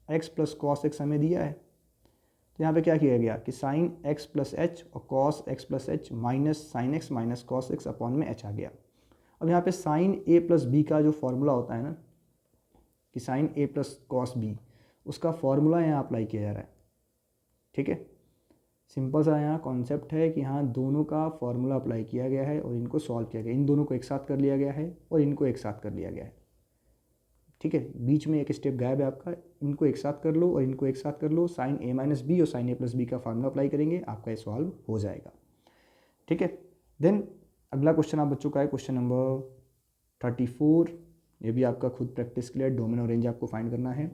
x plus cos x हमें दिया है, तो यहाँ पे क्या किया गया कि साइन एक्स प्लस एच और cos x plus H minus sine x minus cos x upon में एच आ गया। अब यहाँ पे साइन ए प्लस बी का जो फॉर्मूला होता है ना, कि साइन ए प्लस कॉस बी, उसका फॉर्मूला यहाँ अप्लाई किया जा रहा है, ठीक है। सिंपल सा यहाँ कॉन्सेप्ट है कि यहाँ दोनों का फॉर्मूला अप्लाई किया गया है और इनको सॉल्व किया गया, इन दोनों को एक साथ कर लिया गया है और इनको एक साथ कर लिया गया है, ठीक है। बीच में एक स्टेप गायब है आपका, इनको एक साथ कर लो और इनको एक साथ कर लो, साइन ए माइनस बी और साइन ए प्लस बी का फॉर्मूला अप्लाई करेंगे, आपका ये सॉल्व हो जाएगा, ठीक है। देन अगला क्वेश्चन आप बच्चों का है क्वेश्चन नंबर 34। ये भी आपका खुद प्रैक्टिस के लिए डोमेन रेंज आपको फाइंड करना है,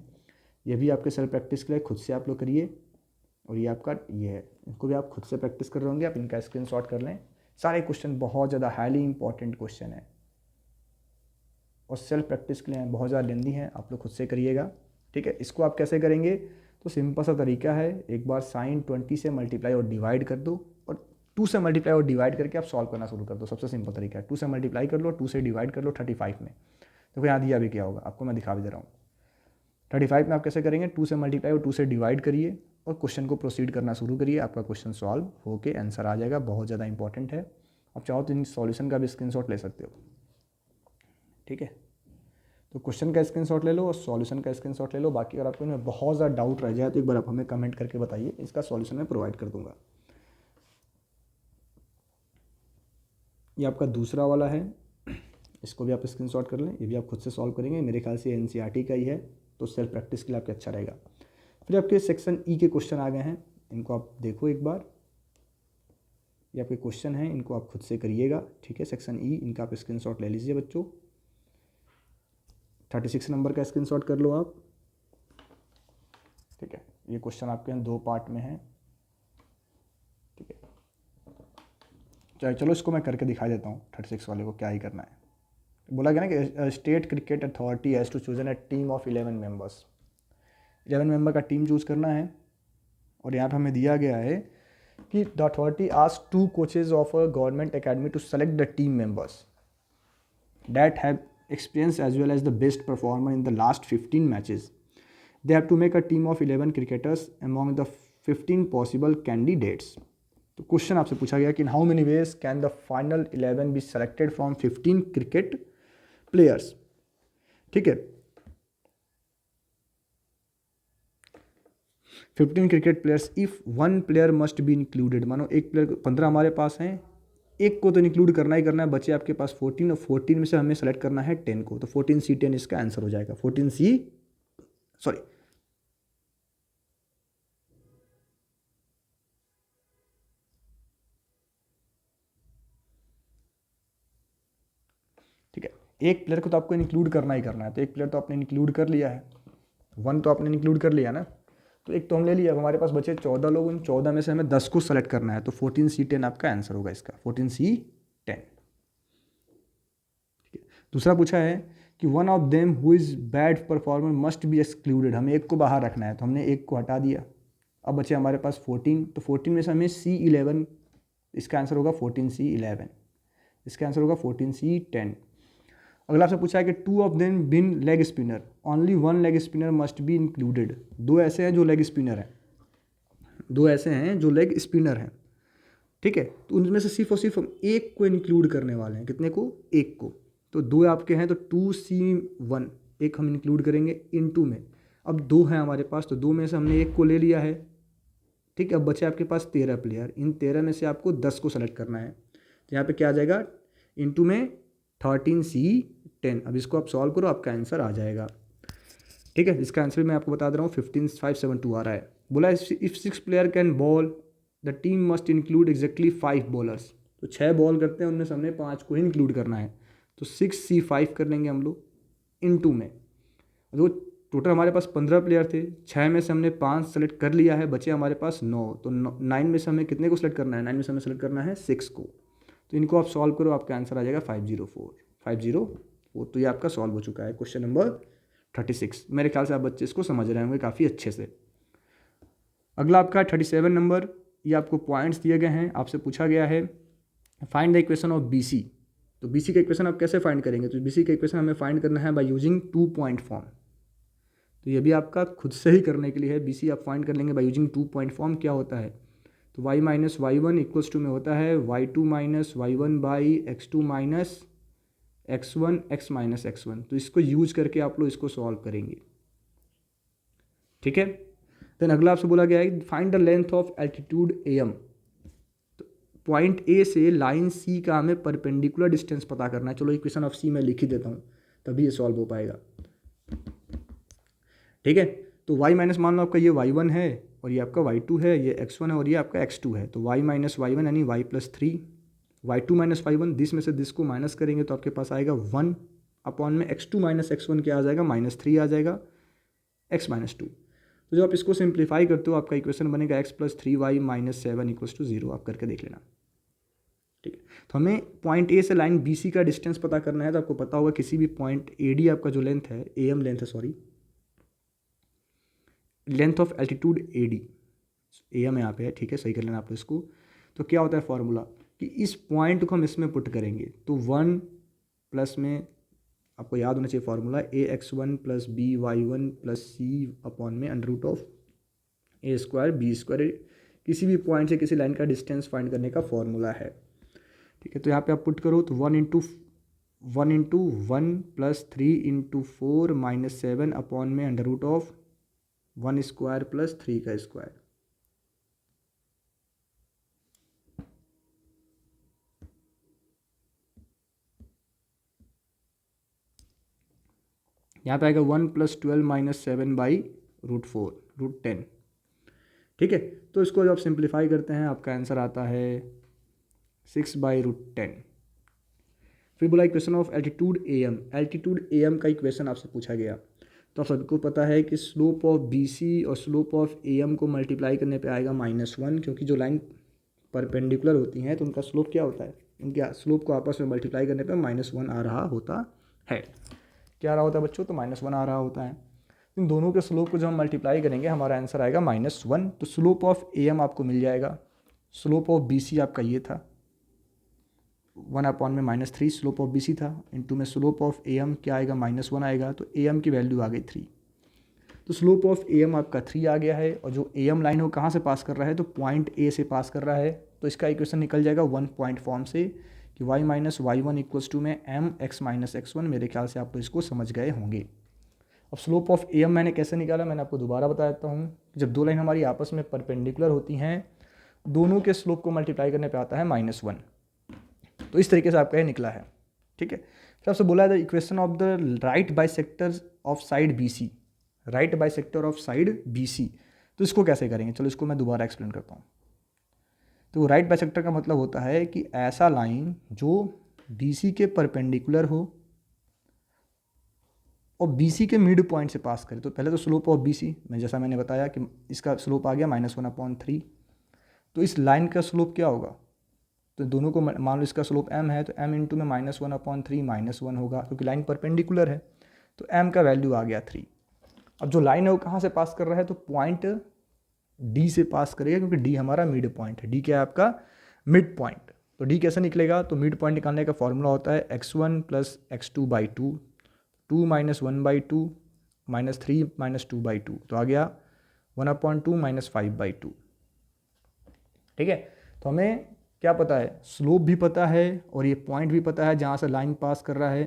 ये भी आपके सेल्फ प्रैक्टिस के लिए खुद से आप लोग करिए। और ये आपका ये है, इनको भी आप खुद से प्रैक्टिस कर रहे होंगे, आप इनका स्क्रीनशॉट कर लें। सारे क्वेश्चन बहुत ज़्यादा हाईली इंपॉर्टेंट क्वेश्चन है और सेल्फ प्रैक्टिस के लिए बहुत ज़्यादा लेंदी है, आप लोग खुद से करिएगा, ठीक है। इसको आप कैसे करेंगे, तो सिंपल सा तरीका है, एक बार साइन 20 से मल्टीप्लाई और डिवाइड कर दो और 2 से मल्टीप्लाई और डिवाइड करके आप सॉल्व करना शुरू कर दो। सबसे सिंपल तरीका है, 2 से मल्टीप्लाई कर लो, 2 से डिवाइड कर लो 35 में। देखो यहाँ दिया भी क्या होगा, आपको मैं दिखा भी दे रहा हूँ। 35 में आप कैसे करेंगे, 2 से मल्टीप्लाई और 2 से डिवाइड करिए और क्वेश्चन को प्रोसीड करना शुरू करिए, आपका क्वेश्चन सॉल्व होके आंसर आ जाएगा। बहुत ज़्यादा इंपॉर्टेंट है, आप चाहो तो इन सॉल्यूशन का भी स्क्रीनशॉट ले सकते हो, ठीक है। तो क्वेश्चन का स्क्रीनशॉट ले लो और सॉल्यूशन का स्क्रीनशॉट ले लो। बाकी अगर आपको इनमें बहुत ज़्यादा डाउट रह जाए तो एक बार आप हमें कमेंट करके बताइए, इसका सॉल्यूशन मैं प्रोवाइड कर दूंगा। ये आपका दूसरा वाला है, इसको भी आप स्क्रीनशॉट कर लें, ये भी आप खुद से सॉल्व करेंगे, मेरे ख्याल से एनसीईआरटी का ही है, तो सेल्फ प्रैक्टिस के लिए आपके अच्छा रहेगा। फिर आपके सेक्शन ई के क्वेश्चन आ गए हैं, इनको आप देखो एक बार, ये आपके क्वेश्चन हैं, इनको आप खुद से करिएगा, ठीक है। सेक्शन ई, इनका आप स्क्रीनशॉट ले लीजिए बच्चों, 36 नंबर का स्क्रीनशॉट कर लो आप, ठीक है। ये क्वेश्चन आपके यहाँ 2 पार्ट में है, ठीक है। चलो इसको मैं करके दिखा देता हूँ, 36 वाले को क्या ही करना है। बोला गया ना कि state cricket authority has to chosen a team of 11 members, 11 member का टीम चूज़ करना है। और यहाँ पर हमें दिया गया है कि the authority ask 2 coaches of a government academy to select the team members that have experience as well as the best performer in the last 15 matches. They have to make a team of 11 cricketers among the 15 possible candidates. तो question आपसे पूछा गया कि in how many ways can the final 11 be selected from 15 cricket players, ठीक है। 15 cricket players, if 1 player must be included, मानो एक player, 15 हमारे पास हैं, एक को तो इंक्लूड करना ही करना है, बचे आपके पास 14 और 14 में से हमें सेलेक्ट करना है 10 को, तो 14C10 इसका आंसर हो जाएगा। 14C, सॉरी, ठीक है। एक प्लेयर को तो आपको इंक्लूड करना ही करना है, तो एक प्लेयर तो आपने इंक्लूड कर लिया है, 1 तो आपने इंक्लूड कर लिया ना, तो एक तो हम ले लिया। अब हमारे पास बचे 14 लोग, उन 14 में से हमें 10 को सेलेक्ट करना है, तो 14C10 आपका आंसर होगा इसका, 14C10, दूसरा पूछा है कि one of them who is bad performer must be excluded, हमें एक को बाहर रखना है, तो हमने एक को हटा दिया। अब बचे हमारे पास 14, तो 14 में से हमें C11, इसका आंसर होगा 14C11, इसका आंसर होगा 14C10। अगला आपसे पूछा है कि two of them been leg spinner, only one leg spinner must be included, दो ऐसे हैं जो लेग स्पिनर हैं, दो ऐसे हैं जो लेग स्पिनर हैं, ठीक है, तो उनमें से सिर्फ हम एक को इंक्लूड करने वाले हैं, कितने को, एक को, तो दो आपके हैं तो 2C1 एक हम इंक्लूड करेंगे इनटू में। अब दो हैं हमारे पास, तो दो में से हमने एक को ले लिया है, ठीक है। अब बचे आपके पास 13 प्लेयर, इन 13 में से आपको 10 को सेलेक्ट करना है, तो यहाँ पे क्या आ जाएगा, इनटू में 13C10। अब इसको आप सॉल्व करो, आपका आंसर आ जाएगा, ठीक है। इसका आंसर मैं आपको बता दे रहा हूँ, 15572 आ रहा है। बोला if 6 player can ball the team must include exactly 5 bowlers, तो 6 बॉल करते हैं, उनमें से हमने 5 को ही इंक्लूड करना है, तो 6C5 कर लेंगे हम लोग इनटू में। तो टोटल हमारे पास 15 प्लेयर थे, 6 में से हमने 5 सेलेक्ट कर लिया है, बचे हमारे पास 9, तो 9 में से हमें कितने को सेलेक्ट करना है, 9 में से हमें सेलेक्ट करना है 6 को, तो इनको आप सॉल्व करो, आपका आंसर आ जाएगा 504। तो ये आपका सॉल्व हो चुका है क्वेश्चन नंबर 36। मेरे ख्याल से आप बच्चे इसको समझ रहे होंगे काफ़ी अच्छे से। अगला आपका 37 नंबर, ये आपको पॉइंट्स दिए गए हैं, आपसे पूछा गया है find the equation of BC। तो BC का इक्वेशन आप कैसे फाइंड करेंगे, तो BC का इक्वेशन हमें फाइंड करना है बाय यूजिंग 2 पॉइंट फॉर्म, तो ये भी आपका खुद से ही करने के लिए है। BC आप फाइंड कर लेंगे बाय यूजिंग 2 पॉइंट फॉर्म। क्या होता है, तो y minus y1 equals to में होता है y2 minus y1 by x2 minus x1 x minus x1, तो इसको यूज करके आप लोग इसको सॉल्व करेंगे, ठीक है। देन अगला आपसे बोला गया है find the length of altitude AM, तो पॉइंट A से लाइन C का हमें परपेंडिकुलर डिस्टेंस पता करना है। चलो इक्वेशन ऑफ C मैं लिख ही देता हूँ, तभी ये सॉल्व हो पाएगा, ठीक है। तो y माइनस मान लो आपका ये y1 है और ये आपका y2 है, ये x1 है और ये आपका x2 है, तो y माइनस y1 यानी y plus 3, y2 minus y1, this में से दिस को माइनस करेंगे तो आपके पास आएगा 1 अपॉन में x2 माइनस x1 क्या आ जाएगा, -3 आ जाएगा, x माइनस 2। तो जब आप इसको सिंप्लीफाई करते हो आपका इक्वेशन बनेगा x plus 3y minus 7 equals to 0, आप करके देख लेना, ठीक है। तो हमें पॉइंट A से लाइन BC का डिस्टेंस पता करना है, तो आपको पता होगा किसी भी पॉइंट AD आपका जो लेंथ है, AM लेंथ है, sorry length of altitude AD, AM यहाँ पे है, ठीक है, सही कर लेना आप इसको। तो क्या होता है फॉर्मूला कि इस पॉइंट को हम इसमें पुट करेंगे, तो 1 प्लस में आपको याद होना चाहिए formula AX1 plus BY1 plus C upon में under root of A² B², किसी भी पॉइंट से किसी लाइन का डिस्टेंस फाइंड करने का फॉर्मूला है, ठीक है। तो यहाँ पे आप पुट करो तो 1 into 1 plus 3 into 4 minus 7 upon में अंडर रूट ऑफ 1² प्लस 3 का स्क्वायर, यहाँ पे आएगा 1 प्लस 12 माइनस 7 बाई √4 √10, ठीक है। तो इसको जब आप सिंप्लीफाई करते हैं आपका आंसर आता है 6 बाई √10। फिर बोला equation of altitude AM, altitude AM का इक्वेशन आपसे पूछा गया, तो आप सबको पता है कि स्लोप ऑफ BC और स्लोप ऑफ AM को मल्टीप्लाई करने पे आएगा -1, क्योंकि जो लाइन परपेंडिकुलर होती हैं तो उनका स्लोप क्या होता है, उनके स्लोप को आपस में मल्टीप्लाई करने पे -1 आ रहा होता है। क्या आ रहा होता है बच्चों, तो -1 आ रहा होता है। इन दोनों के स्लोप को जब हम मल्टीप्लाई करेंगे हमारा आंसर आएगा -1, तो स्लोप ऑफ AM आपको मिल जाएगा, स्लोप ऑफ BC आपका ये था 1 अपॉन में -3 स्लोप ऑफ BC था, इनटू में स्लोप ऑफ AM क्या आएगा, -1 आएगा, तो AM की वैल्यू आ गई 3, तो स्लोप ऑफ AM आपका 3 आ गया है। और जो AM लाइन है वो कहाँ से पास कर रहा है, तो पॉइंट A से पास कर रहा है, तो इसका इक्वेशन निकल जाएगा 1 पॉइंट फॉर्म से कि y minus y1 equals to में mx माइनस x1। मेरे ख्याल से आप इसको समझ गए होंगे। अब स्लोप ऑफ AM मैंने कैसे निकाला, मैंने आपको दोबारा बता देता हूँ। जब दो लाइन हमारी आपस में परपेंडिकुलर होती हैं, दोनों के स्लोप को मल्टीप्लाई करने पे आता है -1, तो इस तरीके से आपका ये निकला है, ठीक है। फिर आपसे बोला है the equation of the right bisector of side BC, right bisector of side BC, तो इसको कैसे करेंगे, चलो इसको मैं दोबारा एक्सप्लेन करता हूँ। तो राइट बाइसेक्टर का मतलब होता है कि ऐसा लाइन जो BC के परपेंडिकुलर हो और BC के मिड पॉइंट से पास करे। तो पहले तो स्लोप ऑफ BC में जैसा मैंने बताया कि इसका स्लोप आ गया -1/3, तो इस लाइन का स्लोप क्या होगा, तो दोनों को मान लो इसका स्लोप m है तो m इंटू में -1/3 -1 होगा, क्योंकि लाइन परपेंडिकुलर है, तो m का वैल्यू आ गया 3। अब जो लाइन है वो कहाँ से पास कर रहा है, तो पॉइंट D से पास करेगा, क्योंकि D हमारा मिड पॉइंट है। D क्या है आपका, मिड पॉइंट। तो D कैसे निकलेगा, तो मिड पॉइंट निकालने का फॉर्मूला होता है x1 + x2/2, 2 - 1/2 -3 - 2/2, तो आ गया 1/2 - 5/2। ठीक है, तो हमें क्या पता है, स्लोप भी पता है और ये पॉइंट भी पता है जहाँ से लाइन पास कर रहा है।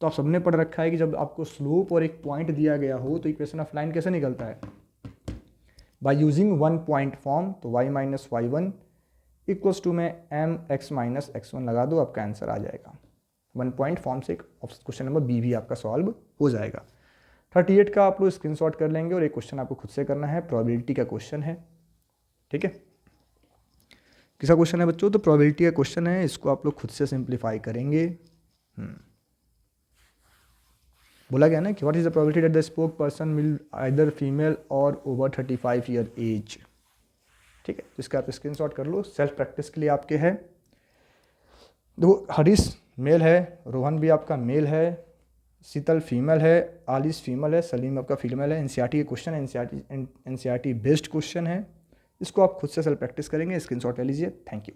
तो आप सबने पढ़ रखा है कि जब आपको स्लोप और एक पॉइंट दिया गया हो तो इक्वेशन ऑफ लाइन कैसे निकलता है, by using one point form. तो y - y1 इक्वल्स टू में mx - x1 लगा दो, आपका आंसर आ जाएगा। वन पॉइंट फॉर्म से क्वेश्चन नंबर बी भी आपका सॉल्व हो जाएगा। 38 का आप लोग स्क्रीनशॉट कर लेंगे और एक क्वेश्चन आपको खुद से करना है, प्रोबेबिलिटी का क्वेश्चन है। ठीक है, किसका क्वेश्चन है बच्चों, तो प्रोबेबिलिटी का क्वेश्चन है, इसको आप लोग खुद से सिंप्लीफाई करेंगे। बोला गया ना कि what is the probability that the spoke person will either female और ओवर 35 ईयर एज। ठीक है, तो इसका आप स्क्रीनशॉट कर लो, सेल्फ प्रैक्टिस के लिए आपके है। देखो, हरीश मेल है, रोहन भी आपका मेल है, शीतल फीमेल है, आलिस फीमेल है, सलीम आपका फीमेल है। एनसीईआरटी के क्वेश्चन है, एनसीईआरटी बेस्ड क्वेश्चन है, इसको आप खुद से सेल्फ प्रैक्टिस करेंगे, स्क्रीनशॉट ले लीजिए। Thank you.